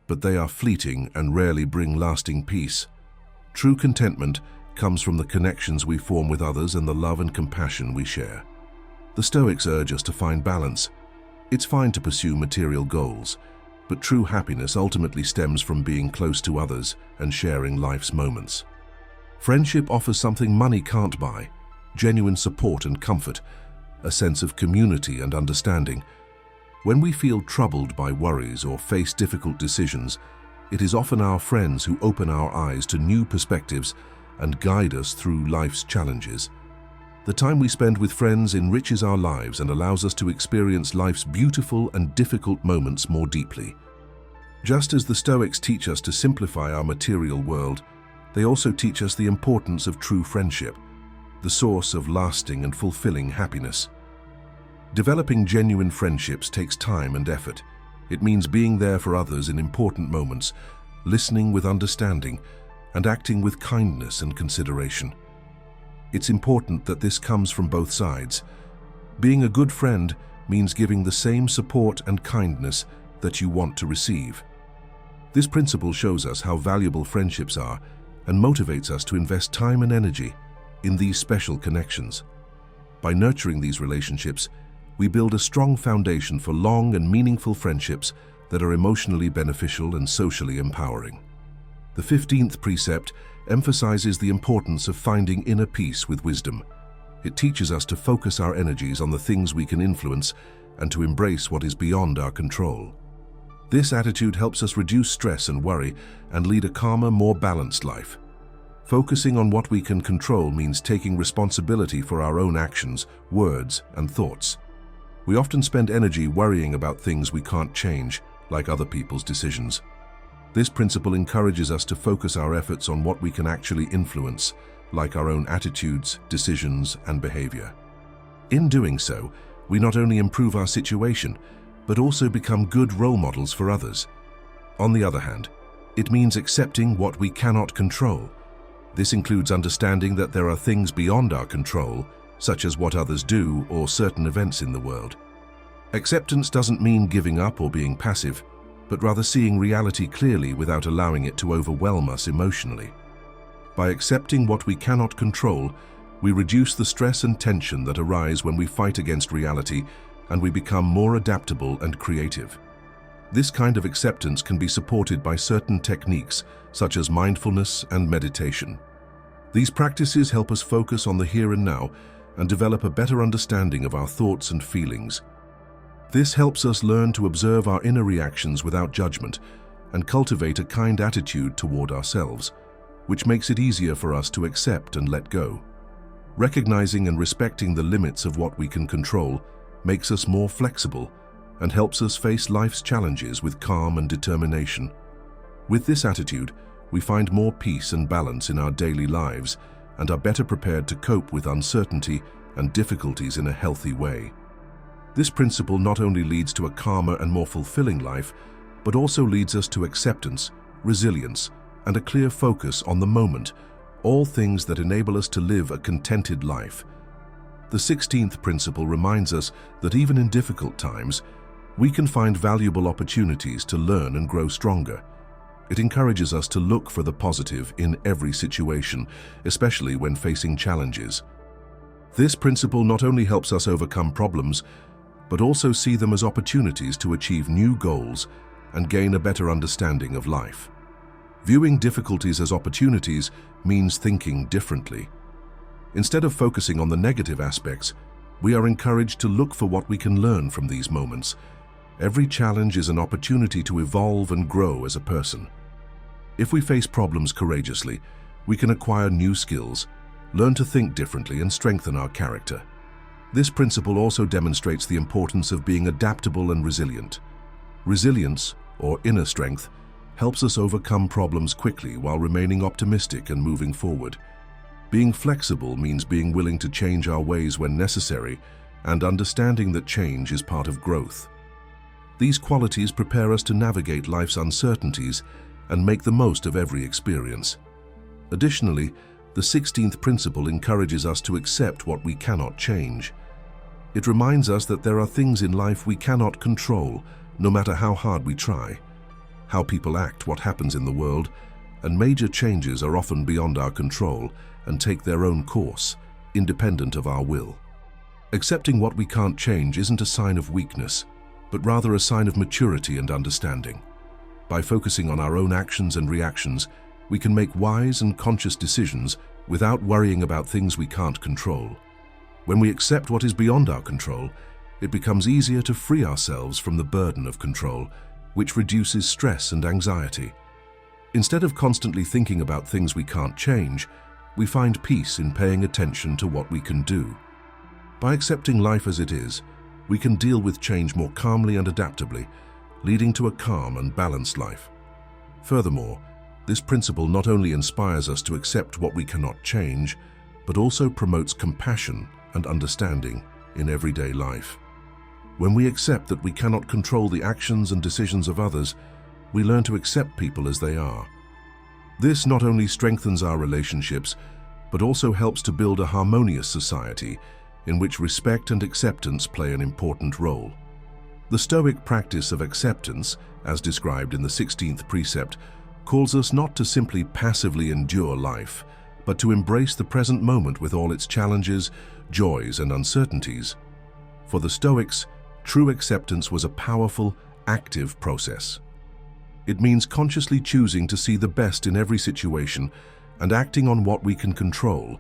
but they are fleeting and rarely bring lasting peace. True contentment comes from the connections we form with others and the love and compassion we share. The Stoics urge us to find balance. It's fine to pursue material goals, but true happiness ultimately stems from being close to others and sharing life's moments. Friendship offers something money can't buy: genuine support and comfort, a sense of community and understanding. When we feel troubled by worries or face difficult decisions, it is often our friends who open our eyes to new perspectives and guide us through life's challenges. The time we spend with friends enriches our lives and allows us to experience life's beautiful and difficult moments more deeply. Just as the Stoics teach us to simplify our material world, they also teach us the importance of true friendship, the source of lasting and fulfilling happiness. Developing genuine friendships takes time and effort. It means being there for others in important moments, listening with understanding, and acting with kindness and consideration. It's important that this comes from both sides. Being a good friend means giving the same support and kindness that you want to receive. This principle shows us how valuable friendships are and motivates us to invest time and energy in these special connections. By nurturing these relationships, we build a strong foundation for long and meaningful friendships that are emotionally beneficial and socially empowering. The 15th precept emphasizes the importance of finding inner peace with wisdom. It teaches us to focus our energies on the things we can influence and to embrace what is beyond our control. This attitude helps us reduce stress and worry and lead a calmer, more balanced life. Focusing on what we can control means taking responsibility for our own actions, words, and thoughts. We often spend energy worrying about things we can't change, like other people's decisions. This principle encourages us to focus our efforts on what we can actually influence, like our own attitudes, decisions, and behavior. In doing so, we not only improve our situation, but also become good role models for others. On the other hand, it means accepting what we cannot control. This includes understanding that there are things beyond our control, such as what others do or certain events in the world. Acceptance doesn't mean giving up or being passive, but rather seeing reality clearly without allowing it to overwhelm us emotionally. By accepting what we cannot control, we reduce the stress and tension that arise when we fight against reality, and we become more adaptable and creative. This kind of acceptance can be supported by certain techniques, such as mindfulness and meditation. These practices help us focus on the here and now and develop a better understanding of our thoughts and feelings. This helps us learn to observe our inner reactions without judgment and cultivate a kind attitude toward ourselves, which makes it easier for us to accept and let go. Recognizing and respecting the limits of what we can control makes us more flexible and helps us face life's challenges with calm and determination. With this attitude, we find more peace and balance in our daily lives and are better prepared to cope with uncertainty and difficulties in a healthy way. This principle not only leads to a calmer and more fulfilling life, but also leads us to acceptance, resilience, and a clear focus on the moment, all things that enable us to live a contented life. The 16th principle reminds us that even in difficult times, we can find valuable opportunities to learn and grow stronger. It encourages us to look for the positive in every situation, especially when facing challenges. This principle not only helps us overcome problems, but also see them as opportunities to achieve new goals and gain a better understanding of life. Viewing difficulties as opportunities means thinking differently. Instead of focusing on the negative aspects, we are encouraged to look for what we can learn from these moments. Every challenge is an opportunity to evolve and grow as a person. If we face problems courageously, we can acquire new skills, learn to think differently, and strengthen our character. This principle also demonstrates the importance of being adaptable and resilient. Resilience, or inner strength, helps us overcome problems quickly while remaining optimistic and moving forward. Being flexible means being willing to change our ways when necessary and understanding that change is part of growth. These qualities prepare us to navigate life's uncertainties and make the most of every experience. Additionally, the 16th principle encourages us to accept what we cannot change. It reminds us that there are things in life we cannot control, no matter how hard we try. How people act, what happens in the world, and major changes are often beyond our control and take their own course, independent of our will. Accepting what we can't change isn't a sign of weakness, but rather a sign of maturity and understanding. By focusing on our own actions and reactions, we can make wise and conscious decisions without worrying about things we can't control. When we accept what is beyond our control, it becomes easier to free ourselves from the burden of control, which reduces stress and anxiety. Instead of constantly thinking about things we can't change, we find peace in paying attention to what we can do. By accepting life as it is, we can deal with change more calmly and adaptably, leading to a calm and balanced life. Furthermore, this principle not only inspires us to accept what we cannot change, but also promotes compassion and understanding in everyday life. When we accept that we cannot control the actions and decisions of others, we learn to accept people as they are. This not only strengthens our relationships, but also helps to build a harmonious society in which respect and acceptance play an important role. The Stoic practice of acceptance, as described in the 16th precept, calls us not to simply passively endure life, but to embrace the present moment with all its challenges, joys, and uncertainties. For the Stoics, true acceptance was a powerful, active process. It means consciously choosing to see the best in every situation and acting on what we can control,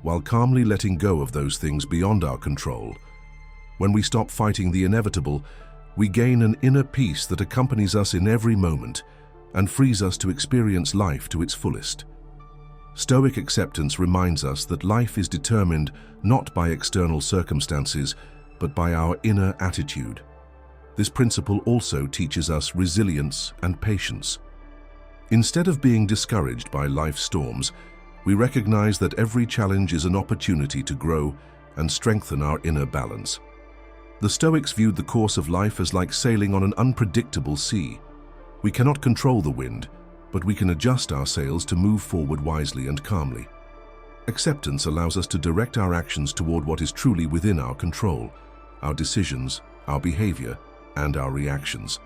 while calmly letting go of those things beyond our control. When we stop fighting the inevitable, we gain an inner peace that accompanies us in every moment and frees us to experience life to its fullest. Stoic acceptance reminds us that life is determined not by external circumstances, but by our inner attitude. This principle also teaches us resilience and patience. Instead of being discouraged by life's storms, we recognize that every challenge is an opportunity to grow and strengthen our inner balance. The Stoics viewed the course of life as like sailing on an unpredictable sea. We cannot control the wind, but we can adjust our sails to move forward wisely and calmly. Acceptance allows us to direct our actions toward what is truly within our control, our decisions, our behavior, and our reactions.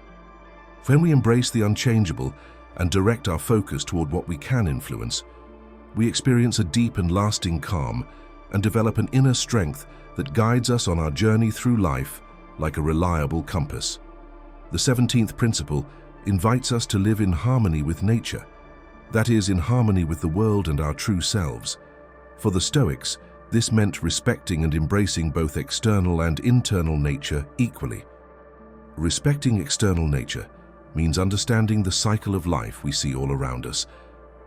When we embrace the unchangeable and direct our focus toward what we can influence, we experience a deep and lasting calm and develop an inner strength that guides us on our journey through life like a reliable compass. The 17th principle invites us to live in harmony with nature, that is, in harmony with the world and our true selves. For the Stoics, this meant respecting and embracing both external and internal nature equally. Respecting external nature means understanding the cycle of life we see all around us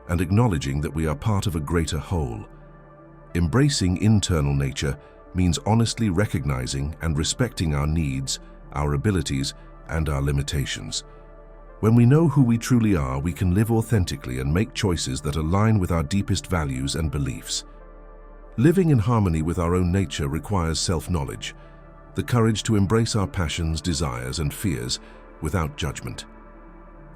and acknowledging that we are part of a greater whole. Embracing internal nature means honestly recognizing and respecting our needs, our abilities, and our limitations. When we know who we truly are, we can live authentically and make choices that align with our deepest values and beliefs. Living in harmony with our own nature requires self-knowledge, the courage to embrace our passions, desires, and fears without judgment.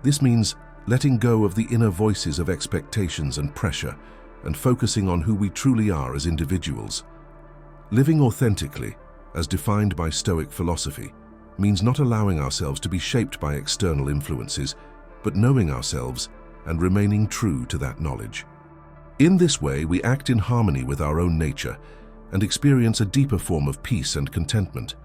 This means letting go of the inner voices of expectations and pressure and focusing on who we truly are as individuals. Living authentically, as defined by Stoic philosophy, means not allowing ourselves to be shaped by external influences, but knowing ourselves and remaining true to that knowledge. In this way, we act in harmony with our own nature and experience a deeper form of peace and contentment.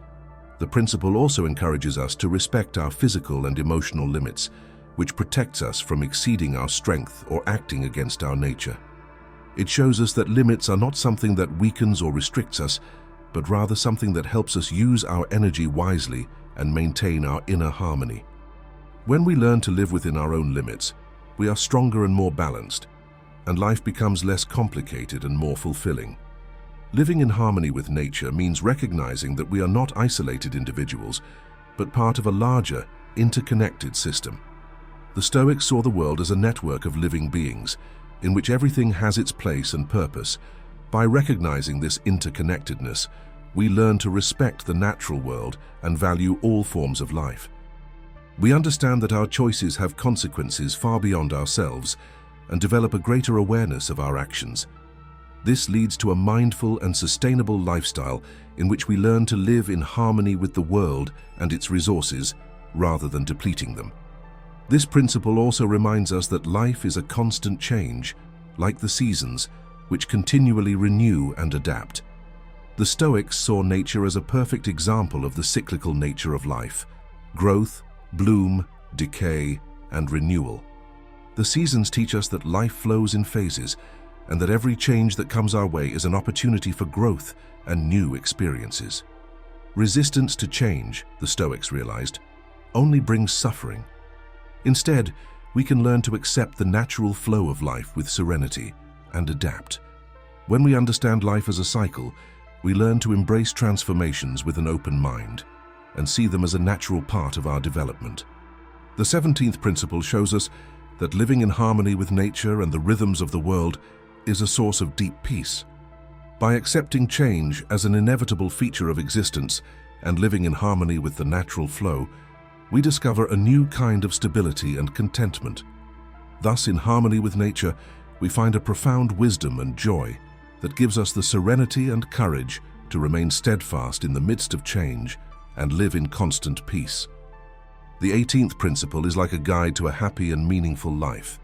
The principle also encourages us to respect our physical and emotional limits, which protects us from exceeding our strength or acting against our nature. It shows us that limits are not something that weakens or restricts us, but rather something that helps us use our energy wisely and maintain our inner harmony. When we learn to live within our own limits, we are stronger and more balanced, and life becomes less complicated and more fulfilling. Living in harmony with nature means recognizing that we are not isolated individuals, but part of a larger, interconnected system. The Stoics saw the world as a network of living beings, in which everything has its place and purpose. By recognizing this interconnectedness, we learn to respect the natural world and value all forms of life. We understand that our choices have consequences far beyond ourselves and develop a greater awareness of our actions. This leads to a mindful and sustainable lifestyle in which we learn to live in harmony with the world and its resources rather than depleting them. This principle also reminds us that life is a constant change, like the seasons, which continually renew and adapt. The Stoics saw nature as a perfect example of the cyclical nature of life: growth, bloom, decay, and renewal. The seasons teach us that life flows in phases, and that every change that comes our way is an opportunity for growth and new experiences. Resistance to change, the Stoics realized, only brings suffering. Instead, we can learn to accept the natural flow of life with serenity and adapt. When we understand life as a cycle, we learn to embrace transformations with an open mind and see them as a natural part of our development. The 17th principle shows us that living in harmony with nature and the rhythms of the world is a source of deep peace. By accepting change as an inevitable feature of existence and living in harmony with the natural flow, we discover a new kind of stability and contentment. Thus, in harmony with nature, we find a profound wisdom and joy that gives us the serenity and courage to remain steadfast in the midst of change and live in constant peace. The 18th principle is like a guide to a happy and meaningful life.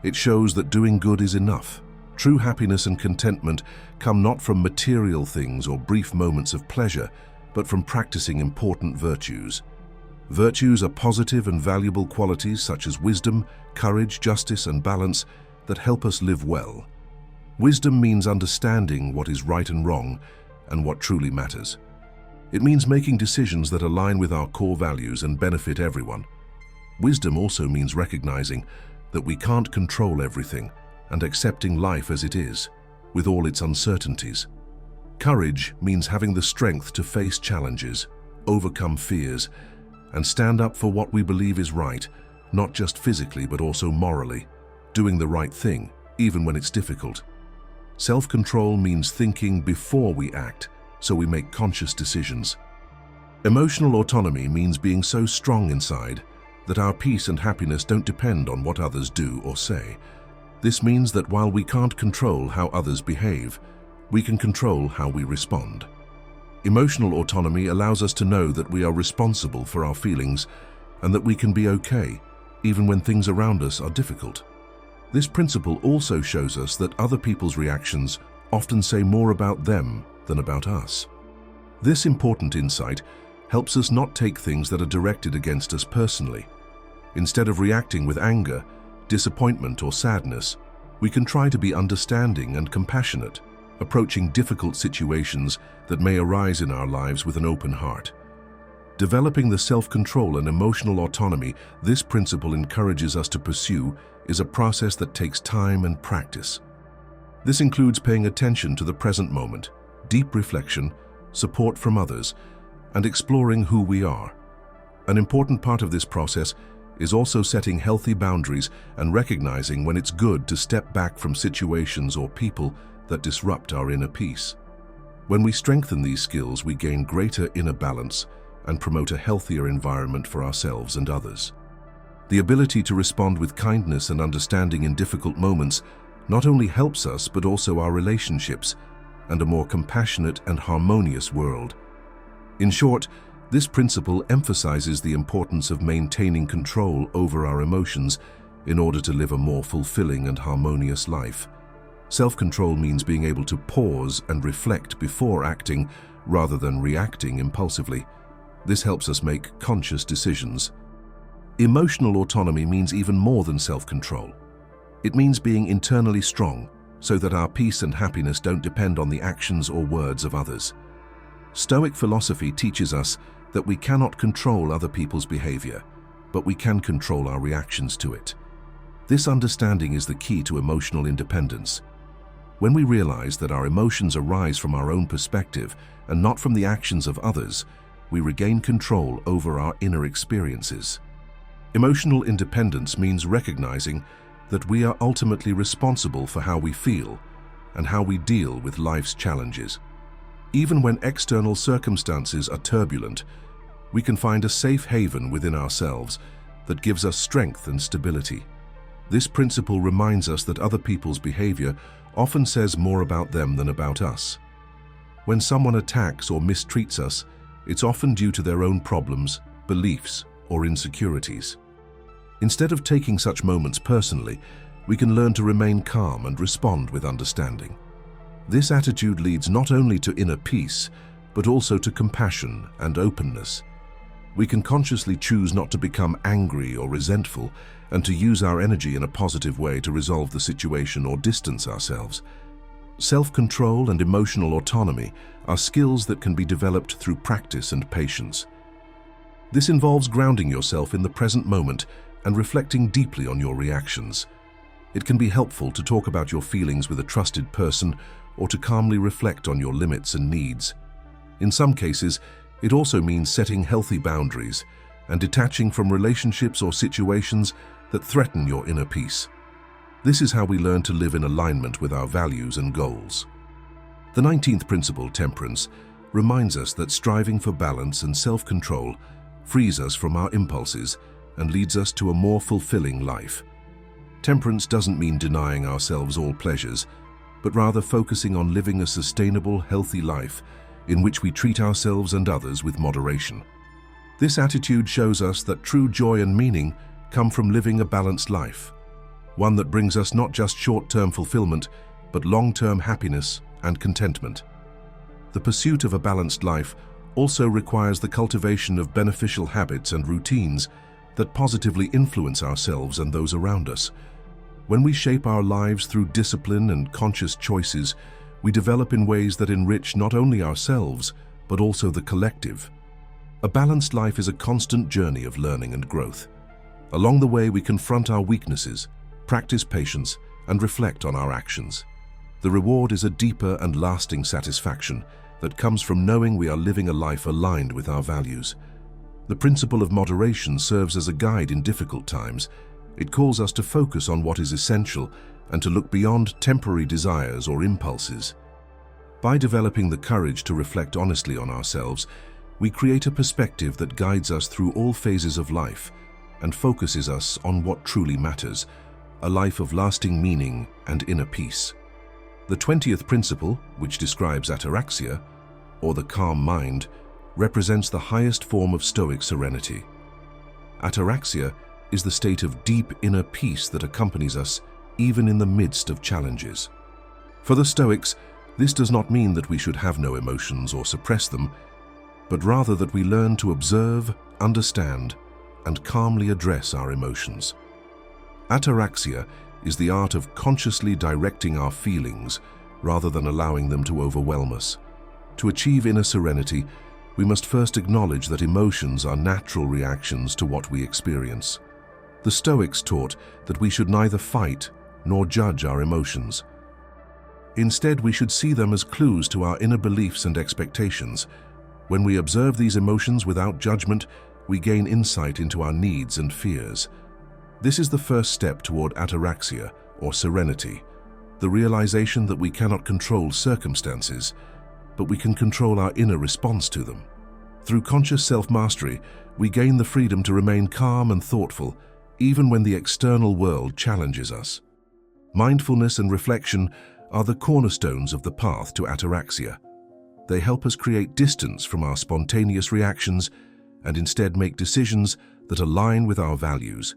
It shows that doing good is enough. True happiness and contentment come not from material things or brief moments of pleasure, but from practicing important virtues. Virtues are positive and valuable qualities such as wisdom, courage, justice, and balance that help us live well. Wisdom means understanding what is right and wrong and what truly matters. It means making decisions that align with our core values and benefit everyone. Wisdom also means recognizing that we can't control everything and accepting life as it is, with all its uncertainties. Courage means having the strength to face challenges, overcome fears, and stand up for what we believe is right, not just physically but also morally, doing the right thing, even when it's difficult. Self-control means thinking before we act, so we make conscious decisions. Emotional autonomy means being so strong inside that our peace and happiness don't depend on what others do or say. This means that while we can't control how others behave, we can control how we respond. Emotional autonomy allows us to know that we are responsible for our feelings and that we can be okay, even when things around us are difficult. This principle also shows us that other people's reactions often say more about them than about us. This important insight helps us not take things that are directed against us personally. Instead of reacting with anger, disappointment, or sadness, we can try to be understanding and compassionate, approaching difficult situations that may arise in our lives with an open heart. Developing the self-control and emotional autonomy this principle encourages us to pursue is a process that takes time and practice. This includes paying attention to the present moment, deep reflection, support from others, and exploring who we are. An important part of this process is also setting healthy boundaries and recognizing when it's good to step back from situations or people that disrupt our inner peace. When we strengthen these skills, we gain greater inner balance and promote a healthier environment for ourselves and others. The ability to respond with kindness and understanding in difficult moments not only helps us but also our relationships and a more compassionate and harmonious world. In short, this principle emphasizes the importance of maintaining control over our emotions in order to live a more fulfilling and harmonious life. Self-control means being able to pause and reflect before acting rather than reacting impulsively. This helps us make conscious decisions. Emotional autonomy means even more than self-control. It means being internally strong so that our peace and happiness don't depend on the actions or words of others. Stoic philosophy teaches us that we cannot control other people's behavior, but we can control our reactions to it. This understanding is the key to emotional independence. When we realize that our emotions arise from our own perspective and not from the actions of others, we regain control over our inner experiences. Emotional independence means recognizing that we are ultimately responsible for how we feel and how we deal with life's challenges. Even when external circumstances are turbulent, we can find a safe haven within ourselves that gives us strength and stability. This principle reminds us that other people's behavior often says more about them than about us. When someone attacks or mistreats us, it's often due to their own problems, beliefs, or insecurities. Instead of taking such moments personally, we can learn to remain calm and respond with understanding. This attitude leads not only to inner peace, but also to compassion and openness. We can consciously choose not to become angry or resentful and to use our energy in a positive way to resolve the situation or distance ourselves. Self-control and emotional autonomy are skills that can be developed through practice and patience. This involves grounding yourself in the present moment and reflecting deeply on your reactions. It can be helpful to talk about your feelings with a trusted person or to calmly reflect on your limits and needs. In some cases, it also means setting healthy boundaries and detaching from relationships or situations that threaten your inner peace. This is how we learn to live in alignment with our values and goals. The 19th principle, temperance, reminds us that striving for balance and self-control frees us from our impulses and leads us to a more fulfilling life. Temperance doesn't mean denying ourselves all pleasures, but rather focusing on living a sustainable, healthy life in which we treat ourselves and others with moderation. This attitude shows us that true joy and meaning come from living a balanced life, one that brings us not just short-term fulfillment, but long-term happiness and contentment. The pursuit of a balanced life also requires the cultivation of beneficial habits and routines that positively influence ourselves and those around us. When we shape our lives through discipline and conscious choices, we develop in ways that enrich not only ourselves, but also the collective. A balanced life is a constant journey of learning and growth. Along the way, we confront our weaknesses, practice patience, and reflect on our actions. The reward is a deeper and lasting satisfaction that comes from knowing we are living a life aligned with our values. The principle of moderation serves as a guide in difficult times. It calls us to focus on what is essential and to look beyond temporary desires or impulses. By developing the courage to reflect honestly on ourselves, we create a perspective that guides us through all phases of life and focuses us on what truly matters, a life of lasting meaning and inner peace. The 20th principle, which describes ataraxia, or the calm mind, represents the highest form of Stoic serenity. Ataraxia is the state of deep inner peace that accompanies us even in the midst of challenges. For the Stoics, this does not mean that we should have no emotions or suppress them, but rather that we learn to observe, understand, and calmly address our emotions. Ataraxia is the art of consciously directing our feelings rather than allowing them to overwhelm us. To achieve inner serenity, we must first acknowledge that emotions are natural reactions to what we experience. The Stoics taught that we should neither fight nor judge our emotions. Instead, we should see them as clues to our inner beliefs and expectations. When we observe these emotions without judgment, we gain insight into our needs and fears. This is the first step toward ataraxia, or serenity, the realization that we cannot control circumstances, but we can control our inner response to them. Through conscious self-mastery, we gain the freedom to remain calm and thoughtful, even when the external world challenges us. Mindfulness and reflection are the cornerstones of the path to ataraxia. They help us create distance from our spontaneous reactions and instead make decisions that align with our values.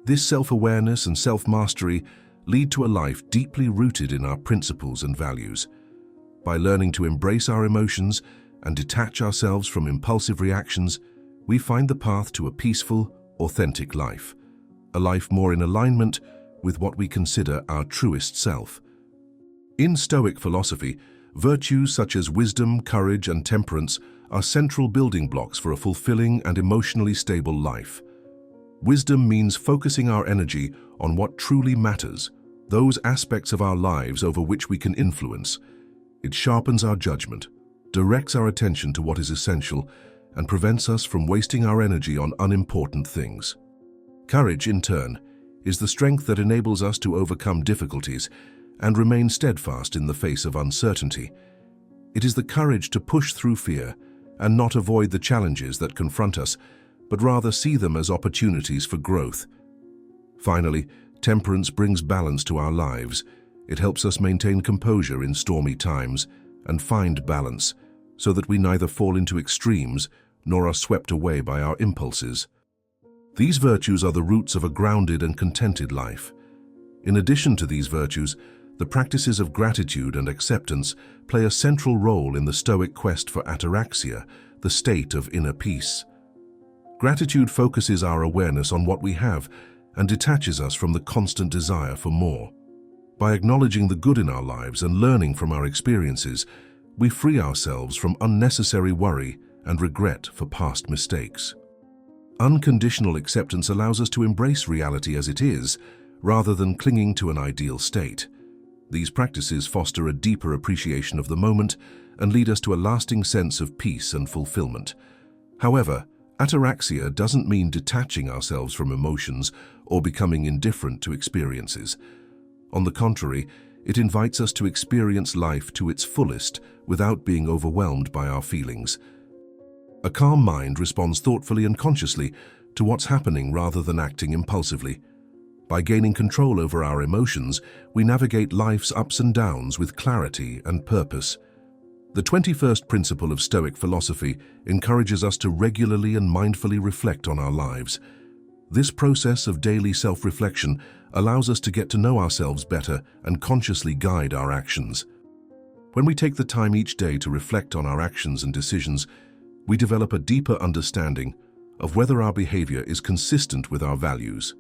This self-awareness and self-mastery lead to a life deeply rooted in our principles and values. By learning to embrace our emotions and detach ourselves from impulsive reactions, we find the path to a peaceful, authentic life, a life more in alignment with what we consider our truest self. In Stoic philosophy, virtues such as wisdom, courage, and temperance are central building blocks for a fulfilling and emotionally stable life. Wisdom means focusing our energy on what truly matters, those aspects of our lives over which we can influence. It sharpens our judgment, directs our attention to what is essential, and prevents us from wasting our energy on unimportant things. Courage, in turn, is the strength that enables us to overcome difficulties and remain steadfast in the face of uncertainty. It is the courage to push through fear and not avoid the challenges that confront us, but rather see them as opportunities for growth. Finally, temperance brings balance to our lives. It helps us maintain composure in stormy times and find balance so that we neither fall into extremes nor are swept away by our impulses. These virtues are the roots of a grounded and contented life. In addition to these virtues, the practices of gratitude and acceptance play a central role in the Stoic quest for ataraxia, the state of inner peace. Gratitude focuses our awareness on what we have and detaches us from the constant desire for more. By acknowledging the good in our lives and learning from our experiences, we free ourselves from unnecessary worry and regret for past mistakes. Unconditional acceptance allows us to embrace reality as it is, rather than clinging to an ideal state. These practices foster a deeper appreciation of the moment and lead us to a lasting sense of peace and fulfillment. However, ataraxia doesn't mean detaching ourselves from emotions or becoming indifferent to experiences. On the contrary, it invites us to experience life to its fullest without being overwhelmed by our feelings. A calm mind responds thoughtfully and consciously to what's happening rather than acting impulsively. By gaining control over our emotions, we navigate life's ups and downs with clarity and purpose. The 21st principle of Stoic philosophy encourages us to regularly and mindfully reflect on our lives. This process of daily self-reflection allows us to get to know ourselves better and consciously guide our actions. When we take the time each day to reflect on our actions and decisions, we develop a deeper understanding of whether our behavior is consistent with our values.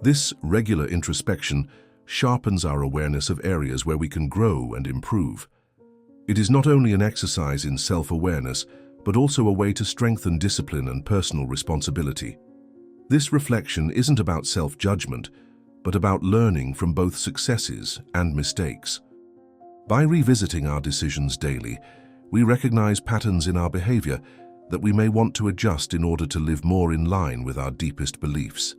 This regular introspection sharpens our awareness of areas where we can grow and improve. It is not only an exercise in self-awareness, but also a way to strengthen discipline and personal responsibility. This reflection isn't about self-judgment, but about learning from both successes and mistakes. By revisiting our decisions daily, we recognize patterns in our behavior that we may want to adjust in order to live more in line with our deepest beliefs.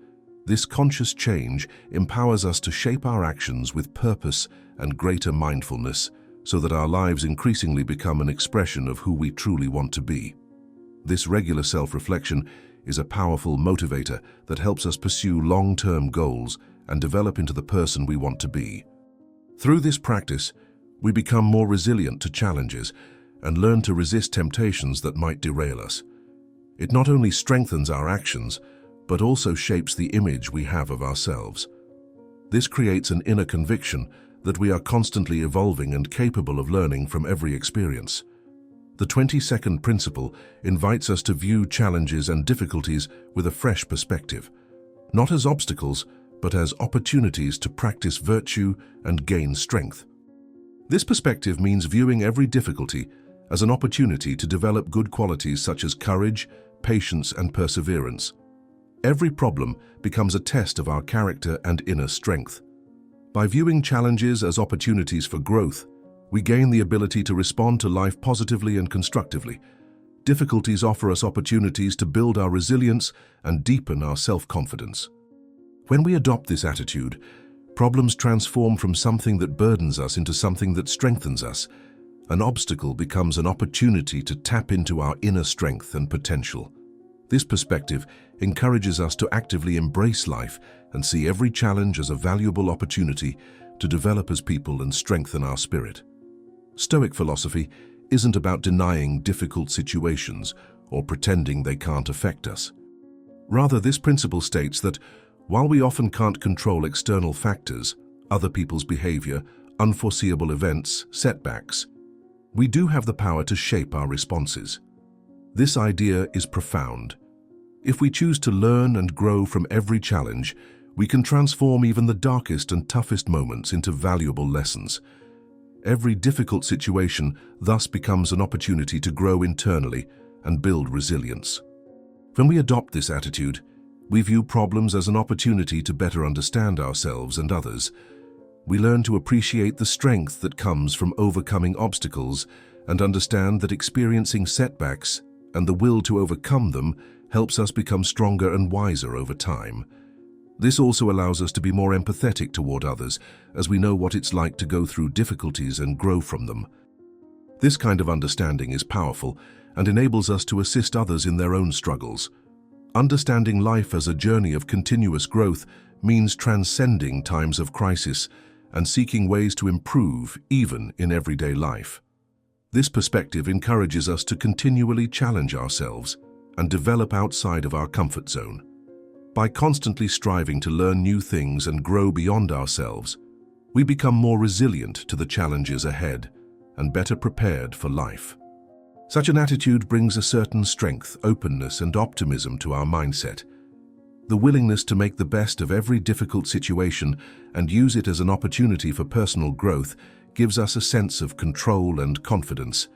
This conscious change empowers us to shape our actions with purpose and greater mindfulness, so that our lives increasingly become an expression of who we truly want to be. This regular self-reflection is a powerful motivator that helps us pursue long-term goals and develop into the person we want to be. Through this practice, we become more resilient to challenges and learn to resist temptations that might derail us. It not only strengthens our actions, but also shapes the image we have of ourselves. This creates an inner conviction that we are constantly evolving and capable of learning from every experience. The 22nd principle invites us to view challenges and difficulties with a fresh perspective, not as obstacles, but as opportunities to practice virtue and gain strength. This perspective means viewing every difficulty as an opportunity to develop good qualities such as courage, patience, and perseverance. Every problem becomes a test of our character and inner strength. By viewing challenges as opportunities for growth, we gain the ability to respond to life positively and constructively. Difficulties offer us opportunities to build our resilience and deepen our self-confidence. When we adopt this attitude, problems transform from something that burdens us into something that strengthens us. An obstacle becomes an opportunity to tap into our inner strength and potential. This perspective encourages us to actively embrace life and see every challenge as a valuable opportunity to develop as people and strengthen our spirit. Stoic philosophy isn't about denying difficult situations or pretending they can't affect us. Rather, this principle states that while we often can't control external factors, other people's behavior, unforeseeable events, setbacks, we do have the power to shape our responses. This idea is profound. If we choose to learn and grow from every challenge, we can transform even the darkest and toughest moments into valuable lessons. Every difficult situation thus becomes an opportunity to grow internally and build resilience. When we adopt this attitude, we view problems as an opportunity to better understand ourselves and others. We learn to appreciate the strength that comes from overcoming obstacles and understand that experiencing setbacks and the will to overcome them helps us become stronger and wiser over time. This also allows us to be more empathetic toward others, as we know what it's like to go through difficulties and grow from them. This kind of understanding is powerful and enables us to assist others in their own struggles. Understanding life as a journey of continuous growth means transcending times of crisis and seeking ways to improve even in everyday life. This perspective encourages us to continually challenge ourselves and develop outside of our comfort zone. By constantly striving to learn new things and grow beyond ourselves, we become more resilient to the challenges ahead and better prepared for life. Such an attitude brings a certain strength, openness, and optimism to our mindset. The willingness to make the best of every difficult situation and use it as an opportunity for personal growth gives us a sense of control and confidence.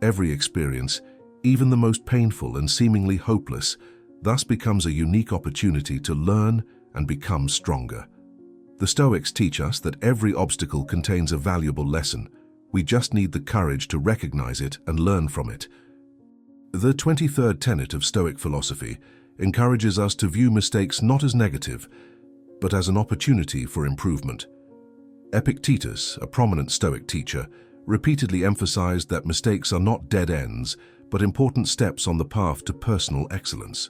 Every experience, even the most painful and seemingly hopeless, thus becomes a unique opportunity to learn and become stronger. The Stoics teach us that every obstacle contains a valuable lesson. We just need the courage to recognize it and learn from it. The 23rd tenet of Stoic philosophy encourages us to view mistakes not as negative, but as an opportunity for improvement. Epictetus, a prominent Stoic teacher, repeatedly emphasized that mistakes are not dead ends, but important steps on the path to personal excellence.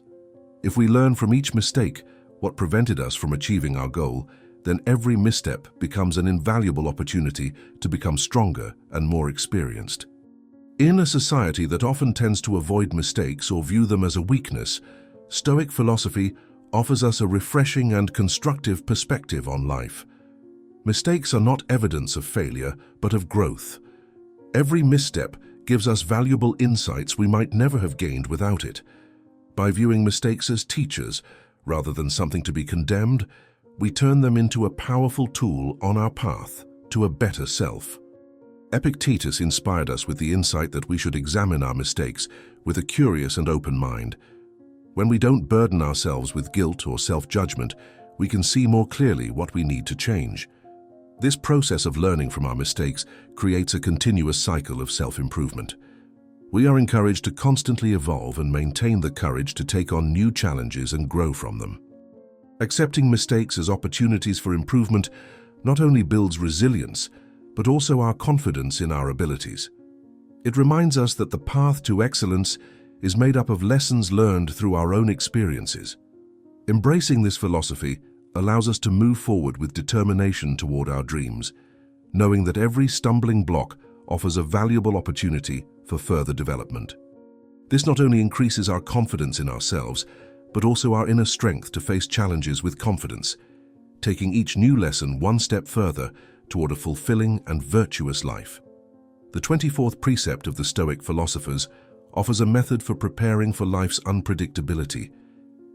If we learn from each mistake what prevented us from achieving our goal, then every misstep becomes an invaluable opportunity to become stronger and more experienced. In a society that often tends to avoid mistakes or view them as a weakness, Stoic philosophy offers us a refreshing and constructive perspective on life. Mistakes are not evidence of failure, but of growth. Every misstep gives us valuable insights we might never have gained without it. By viewing mistakes as teachers, rather than something to be condemned, we turn them into a powerful tool on our path to a better self. Epictetus inspired us with the insight that we should examine our mistakes with a curious and open mind. When we don't burden ourselves with guilt or self-judgment, we can see more clearly what we need to change. This process of learning from our mistakes creates a continuous cycle of self-improvement. We are encouraged to constantly evolve and maintain the courage to take on new challenges and grow from them. Accepting mistakes as opportunities for improvement not only builds resilience, but also our confidence in our abilities. It reminds us that the path to excellence is made up of lessons learned through our own experiences. Embracing this philosophy allows us to move forward with determination toward our dreams, knowing that every stumbling block offers a valuable opportunity for further development. This not only increases our confidence in ourselves, but also our inner strength to face challenges with confidence, taking each new lesson one step further toward a fulfilling and virtuous life. The 24th precept of the Stoic philosophers offers a method for preparing for life's unpredictability.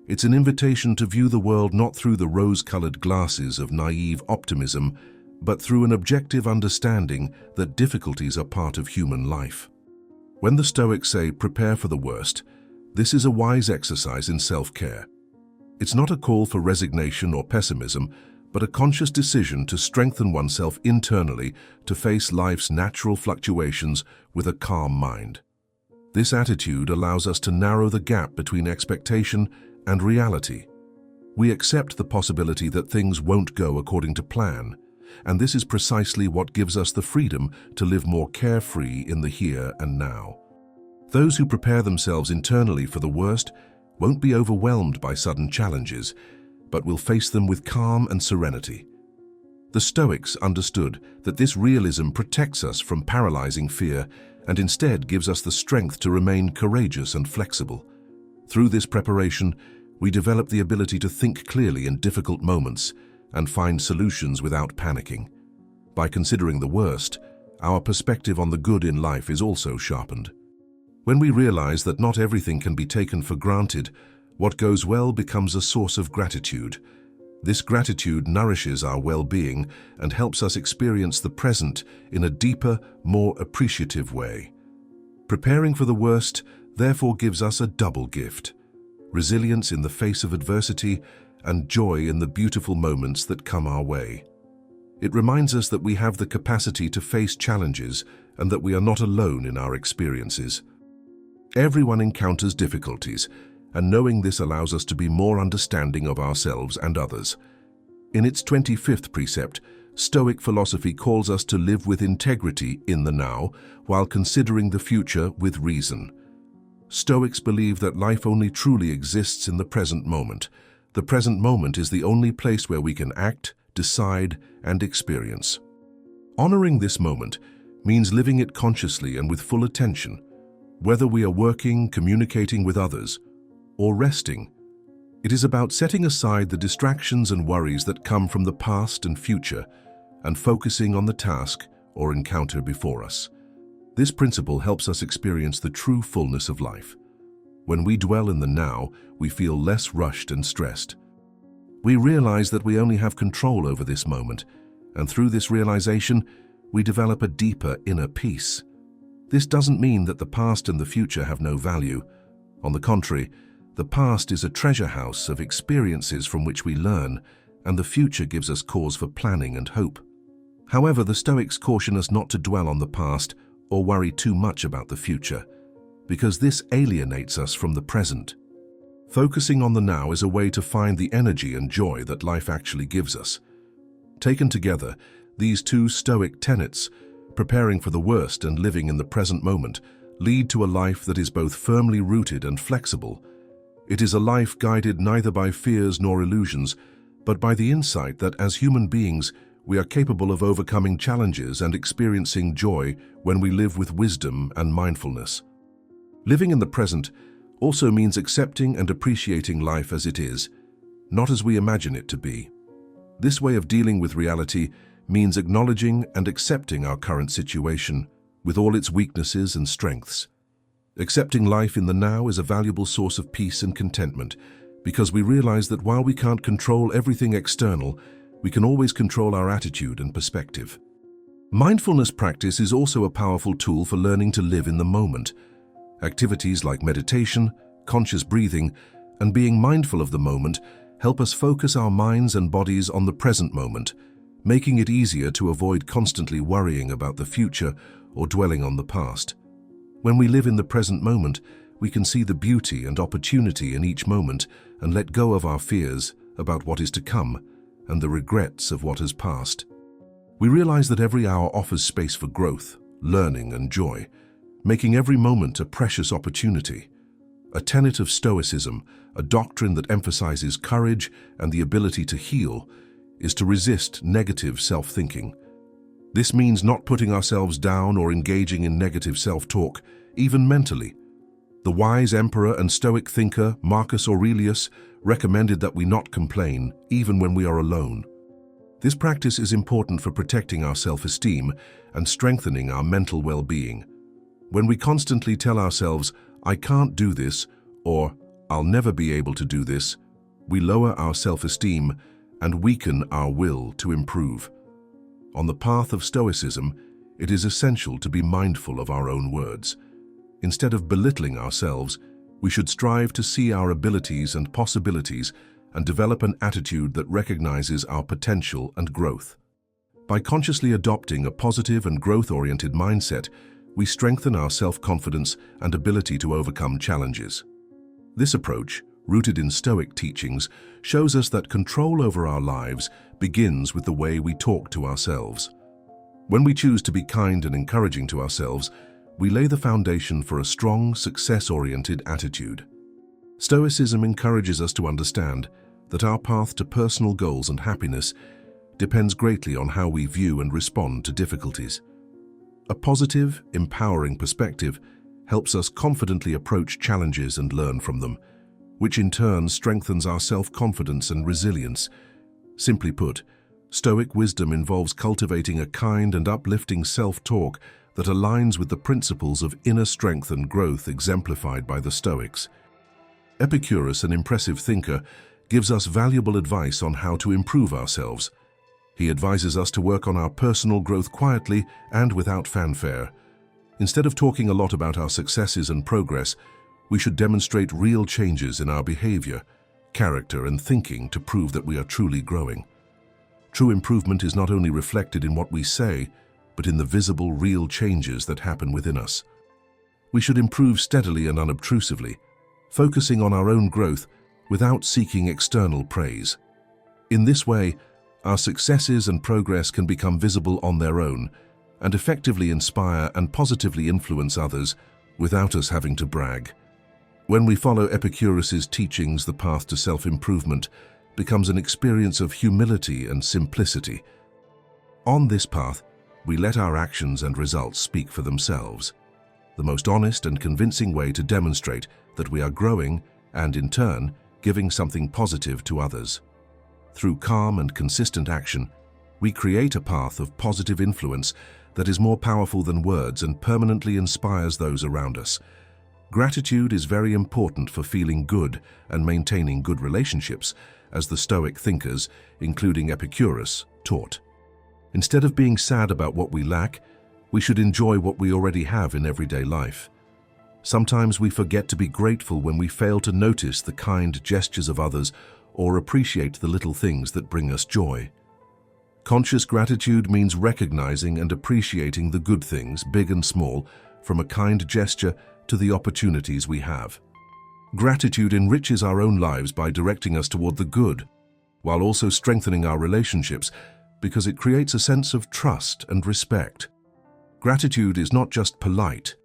It's an invitation to view the world not through the rose-colored glasses of naive optimism, but through an objective understanding that difficulties are part of human life. When the Stoics say, prepare for the worst, this is a wise exercise in self-care. It's not a call for resignation or pessimism, but a conscious decision to strengthen oneself internally to face life's natural fluctuations with a calm mind. This attitude allows us to narrow the gap between expectation and reality. We accept the possibility that things won't go according to plan, and this is precisely what gives us the freedom to live more carefree in the here and now. Those who prepare themselves internally for the worst won't be overwhelmed by sudden challenges, but will face them with calm and serenity. The Stoics understood that this realism protects us from paralyzing fear and instead gives us the strength to remain courageous and flexible. Through this preparation, we develop the ability to think clearly in difficult moments and find solutions without panicking. By considering the worst, our perspective on the good in life is also sharpened. When we realize that not everything can be taken for granted, what goes well becomes a source of gratitude. This gratitude nourishes our well-being and helps us experience the present in a deeper, more appreciative way. Preparing for the worst therefore gives us a double gift: resilience in the face of adversity and joy in the beautiful moments that come our way. It reminds us that we have the capacity to face challenges and that we are not alone in our experiences. Everyone encounters difficulties, and knowing this allows us to be more understanding of ourselves and others. In its 25th precept, Stoic philosophy calls us to live with integrity in the now while considering the future with reason. Stoics believe that life only truly exists in the present moment. The present moment is the only place where we can act, decide, and experience. Honoring this moment means living it consciously and with full attention, whether we are working, communicating with others, or resting. It is about setting aside the distractions and worries that come from the past and future and focusing on the task or encounter before us. This principle helps us experience the true fullness of life. When we dwell in the now, we feel less rushed and stressed. We realize that we only have control over this moment, and through this realization, we develop a deeper inner peace. This doesn't mean that the past and the future have no value. On the contrary, the past is a treasure house of experiences from which we learn, and the future gives us cause for planning and hope. However, the Stoics caution us not to dwell on the past or worry too much about the future, because this alienates us from the present. Focusing on the now is a way to find the energy and joy that life actually gives us. Taken together, these two Stoic tenets, preparing for the worst and living in the present moment, lead to a life that is both firmly rooted and flexible. It is a life guided neither by fears nor illusions, but by the insight that as human beings, we are capable of overcoming challenges and experiencing joy when we live with wisdom and mindfulness. Living in the present also means accepting and appreciating life as it is, not as we imagine it to be. This way of dealing with reality means acknowledging and accepting our current situation, with all its weaknesses and strengths. Accepting life in the now is a valuable source of peace and contentment, because we realize that while we can't control everything external, we can always control our attitude and perspective. Mindfulness practice is also a powerful tool for learning to live in the moment. Activities like meditation, conscious breathing, and being mindful of the moment help us focus our minds and bodies on the present moment, making it easier to avoid constantly worrying about the future or dwelling on the past. When we live in the present moment, we can see the beauty and opportunity in each moment and let go of our fears about what is to come and the regrets of what has passed. We realize that every hour offers space for growth, learning, and joy, making every moment a precious opportunity. A tenet of Stoicism, a doctrine that emphasizes courage and the ability to heal, is to resist negative self-thinking. This means not putting ourselves down or engaging in negative self-talk, even mentally. The wise emperor and Stoic thinker Marcus Aurelius recommended that we not complain, even when we are alone. This practice is important for protecting our self-esteem and strengthening our mental well-being. When we constantly tell ourselves, "I can't do this," or "I'll never be able to do this," we lower our self-esteem and weaken our will to improve. On the path of Stoicism, it is essential to be mindful of our own words. Instead of belittling ourselves, we should strive to see our abilities and possibilities and develop an attitude that recognizes our potential and growth. By consciously adopting a positive and growth-oriented mindset, we strengthen our self-confidence and ability to overcome challenges. This approach, rooted in Stoic teachings, shows us that control over our lives begins with the way we talk to ourselves. When we choose to be kind and encouraging to ourselves, we lay the foundation for a strong, success-oriented attitude. Stoicism encourages us to understand that our path to personal goals and happiness depends greatly on how we view and respond to difficulties. A positive, empowering perspective helps us confidently approach challenges and learn from them, which in turn strengthens our self-confidence and resilience. Simply put, Stoic wisdom involves cultivating a kind and uplifting self-talk that aligns with the principles of inner strength and growth exemplified by the Stoics. Epicurus, an impressive thinker, gives us valuable advice on how to improve ourselves. He advises us to work on our personal growth quietly and without fanfare. Instead of talking a lot about our successes and progress, we should demonstrate real changes in our behavior, character, and thinking to prove that we are truly growing. True improvement is not only reflected in what we say, but in the visible, real changes that happen within us. We should improve steadily and unobtrusively, focusing on our own growth without seeking external praise. In this way, our successes and progress can become visible on their own and effectively inspire and positively influence others without us having to brag. When we follow Epicurus's teachings, the path to self-improvement becomes an experience of humility and simplicity. On this path, we let our actions and results speak for themselves, the most honest and convincing way to demonstrate that we are growing and, in turn, giving something positive to others. Through calm and consistent action, we create a path of positive influence that is more powerful than words and permanently inspires those around us. Gratitude is very important for feeling good and maintaining good relationships, as the Stoic thinkers, including Epicurus, taught. Instead of being sad about what we lack, we should enjoy what we already have in everyday life. Sometimes we forget to be grateful when we fail to notice the kind gestures of others or appreciate the little things that bring us joy. Conscious gratitude means recognizing and appreciating the good things, big and small, from a kind gesture to the opportunities we have. Gratitude enriches our own lives by directing us toward the good, while also strengthening our relationships because it creates a sense of trust and respect. Gratitude is not just polite,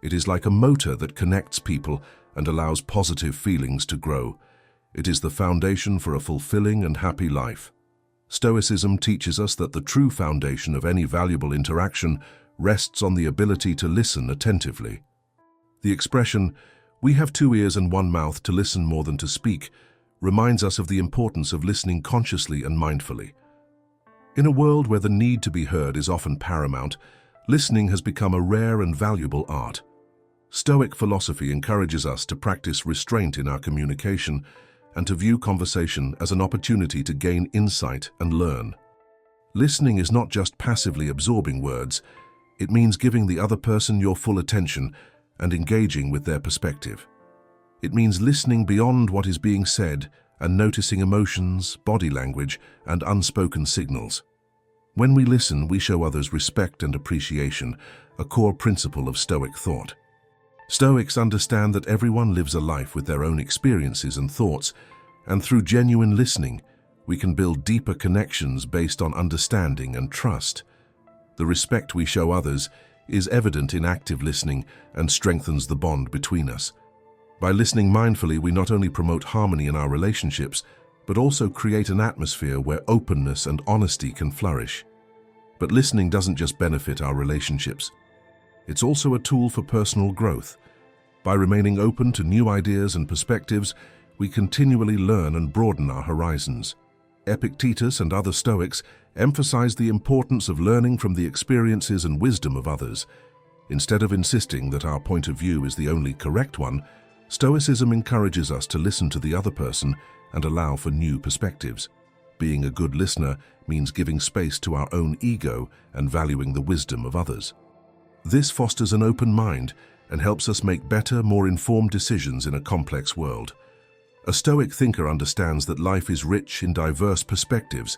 it is like a motor that connects people and allows positive feelings to grow. It is the foundation for a fulfilling and happy life. Stoicism teaches us that the true foundation of any valuable interaction rests on the ability to listen attentively. The expression, "We have 2 ears and 1 mouth to listen more than to speak," reminds us of the importance of listening consciously and mindfully. In a world where the need to be heard is often paramount, listening has become a rare and valuable art. Stoic philosophy encourages us to practice restraint in our communication and to view conversation as an opportunity to gain insight and learn. Listening is not just passively absorbing words, it means giving the other person your full attention and engaging with their perspective. It means listening beyond what is being said and noticing emotions, body language, and unspoken signals. When we listen, we show others respect and appreciation, a core principle of Stoic thought. Stoics understand that everyone lives a life with their own experiences and thoughts, and through genuine listening, we can build deeper connections based on understanding and trust. The respect we show others is evident in active listening and strengthens the bond between us. By listening mindfully, we not only promote harmony in our relationships, but also create an atmosphere where openness and honesty can flourish. But listening doesn't just benefit our relationships. It's also a tool for personal growth. By remaining open to new ideas and perspectives, we continually learn and broaden our horizons. Epictetus and other Stoics emphasize the importance of learning from the experiences and wisdom of others. Instead of insisting that our point of view is the only correct one, Stoicism encourages us to listen to the other person and allow for new perspectives. Being a good listener means giving space to our own ego and valuing the wisdom of others. This fosters an open mind and helps us make better, more informed decisions in a complex world. A Stoic thinker understands that life is rich in diverse perspectives,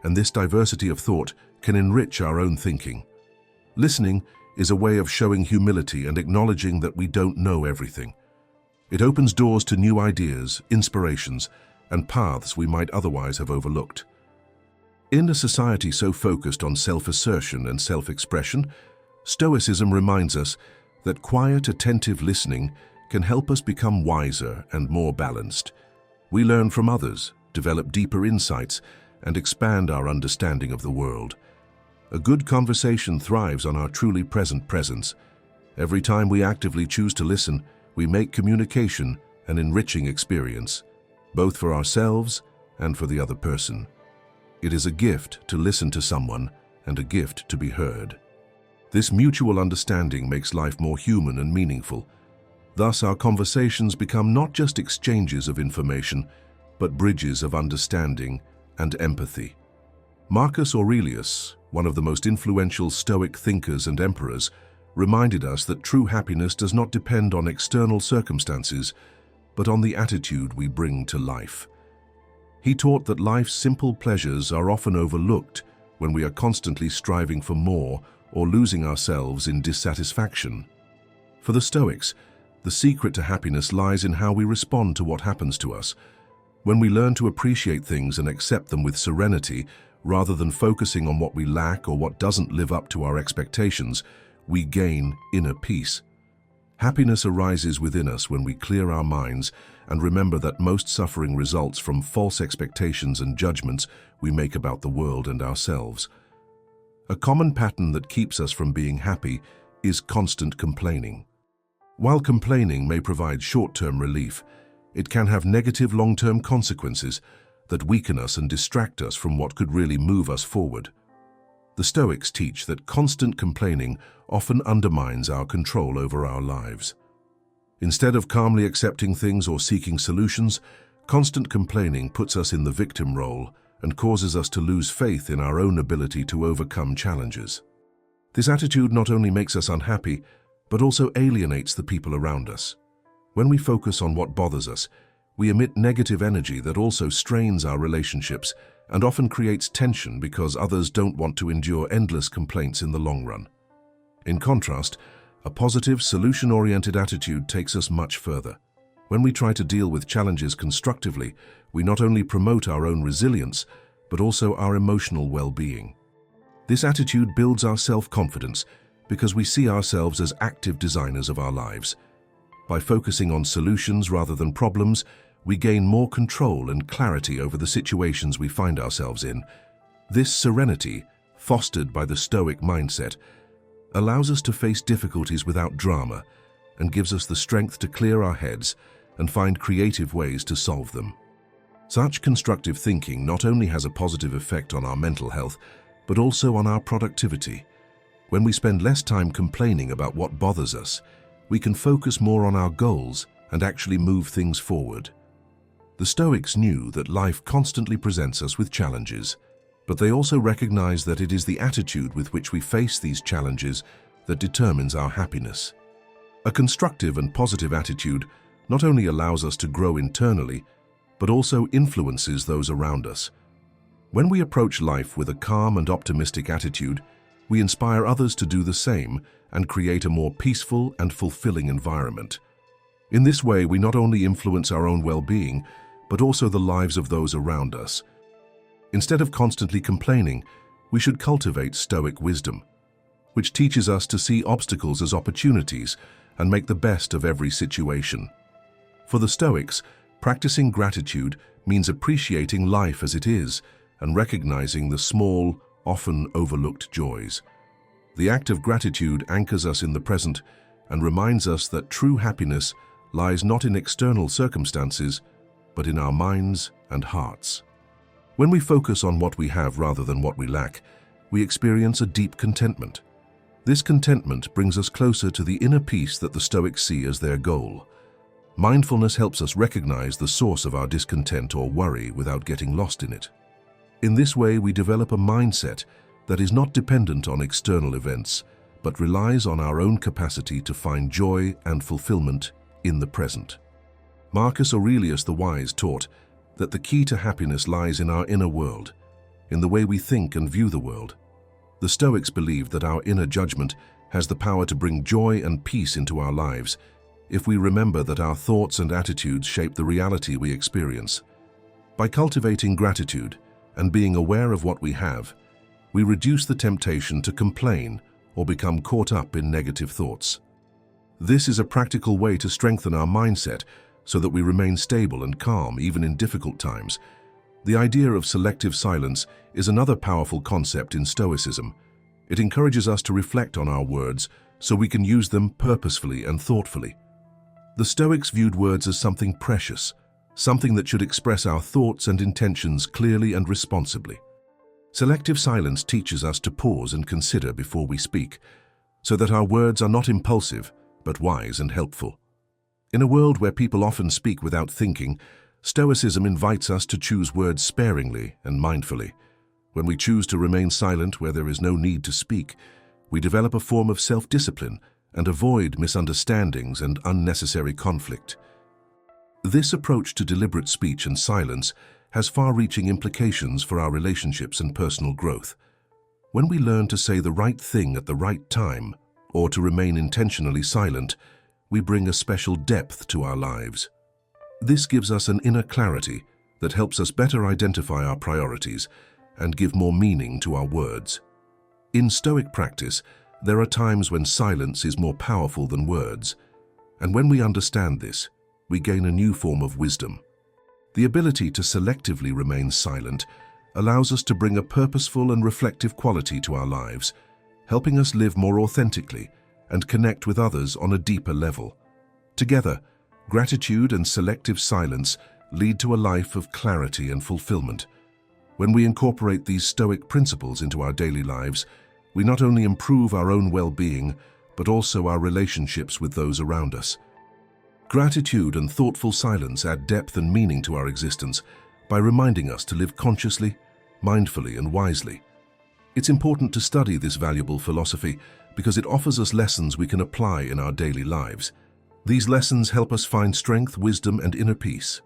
and this diversity of thought can enrich our own thinking. Listening is a way of showing humility and acknowledging that we don't know everything. It opens doors to new ideas, inspirations, and paths we might otherwise have overlooked. In a society so focused on self-assertion and self-expression, Stoicism reminds us that quiet, attentive listening can help us become wiser and more balanced. We learn from others, develop deeper insights, and expand our understanding of the world. A good conversation thrives on our truly present presence. Every time we actively choose to listen, we make communication an enriching experience, both for ourselves and for the other person. It is a gift to listen to someone and a gift to be heard. This mutual understanding makes life more human and meaningful. Thus, our conversations become not just exchanges of information, but bridges of understanding and empathy. Marcus Aurelius, one of the most influential Stoic thinkers and emperors, reminded us that true happiness does not depend on external circumstances, but on the attitude we bring to life. He taught that life's simple pleasures are often overlooked when we are constantly striving for more or losing ourselves in dissatisfaction. For the Stoics, the secret to happiness lies in how we respond to what happens to us. When we learn to appreciate things and accept them with serenity, rather than focusing on what we lack or what doesn't live up to our expectations, we gain inner peace. Happiness arises within us when we clear our minds and remember that most suffering results from false expectations and judgments we make about the world and ourselves. A common pattern that keeps us from being happy is constant complaining. While complaining may provide short-term relief, it can have negative long-term consequences that weaken us and distract us from what could really move us forward. The Stoics teach that constant complaining often undermines our control over our lives. Instead of calmly accepting things or seeking solutions, constant complaining puts us in the victim role and causes us to lose faith in our own ability to overcome challenges. This attitude not only makes us unhappy, but also alienates the people around us. When we focus on what bothers us, we emit negative energy that also strains our relationships and often creates tension because others don't want to endure endless complaints in the long run. In contrast, a positive, solution-oriented attitude takes us much further. When we try to deal with challenges constructively, we not only promote our own resilience, but also our emotional well-being. This attitude builds our self-confidence because we see ourselves as active designers of our lives. By focusing on solutions rather than problems, we gain more control and clarity over the situations we find ourselves in. This serenity, fostered by the Stoic mindset, allows us to face difficulties without drama and gives us the strength to clear our heads and find creative ways to solve them. Such constructive thinking not only has a positive effect on our mental health, but also on our productivity. When we spend less time complaining about what bothers us, we can focus more on our goals and actually move things forward. The Stoics knew that life constantly presents us with challenges, but they also recognize that it is the attitude with which we face these challenges that determines our happiness. A constructive and positive attitude not only allows us to grow internally, but also influences those around us. When we approach life with a calm and optimistic attitude, we inspire others to do the same and create a more peaceful and fulfilling environment. In this way, we not only influence our own well-being, but also the lives of those around us. Instead of constantly complaining, we should cultivate Stoic wisdom, which teaches us to see obstacles as opportunities and make the best of every situation. For the Stoics, practicing gratitude means appreciating life as it is and recognizing the small, often overlooked joys. The act of gratitude anchors us in the present and reminds us that true happiness lies not in external circumstances, but in our minds and hearts. When we focus on what we have rather than what we lack, we experience a deep contentment. This contentment brings us closer to the inner peace that the Stoics see as their goal. Mindfulness helps us recognize the source of our discontent or worry without getting lost in it. In this way, we develop a mindset that is not dependent on external events, but relies on our own capacity to find joy and fulfillment in the present. Marcus Aurelius the Wise taught that the key to happiness lies in our inner world, in the way we think and view the world. The Stoics believed that our inner judgment has the power to bring joy and peace into our lives if we remember that our thoughts and attitudes shape the reality we experience. By cultivating gratitude and being aware of what we have, we reduce the temptation to complain or become caught up in negative thoughts. This is a practical way to strengthen our mindset so that we remain stable and calm even in difficult times. The idea of selective silence is another powerful concept in Stoicism. It encourages us to reflect on our words so we can use them purposefully and thoughtfully. The Stoics viewed words as something precious, something that should express our thoughts and intentions clearly and responsibly. Selective silence teaches us to pause and consider before we speak, so that our words are not impulsive, but wise and helpful. In a world where people often speak without thinking, Stoicism invites us to choose words sparingly and mindfully. When we choose to remain silent where there is no need to speak, we develop a form of self-discipline and avoid misunderstandings and unnecessary conflict. This approach to deliberate speech and silence has far-reaching implications for our relationships and personal growth. When we learn to say the right thing at the right time, or to remain intentionally silent, we bring a special depth to our lives. This gives us an inner clarity that helps us better identify our priorities and give more meaning to our words. In Stoic practice, there are times when silence is more powerful than words, and when we understand this, we gain a new form of wisdom. The ability to selectively remain silent allows us to bring a purposeful and reflective quality to our lives, helping us live more authentically and connect with others on a deeper level. Together, gratitude and selective silence lead to a life of clarity and fulfillment. When we incorporate these Stoic principles into our daily lives, we not only improve our own well-being, but also our relationships with those around us. Gratitude and thoughtful silence add depth and meaning to our existence by reminding us to live consciously, mindfully, and wisely. It's important to study this valuable philosophy because it offers us lessons we can apply in our daily lives. These lessons help us find strength, wisdom, and inner peace.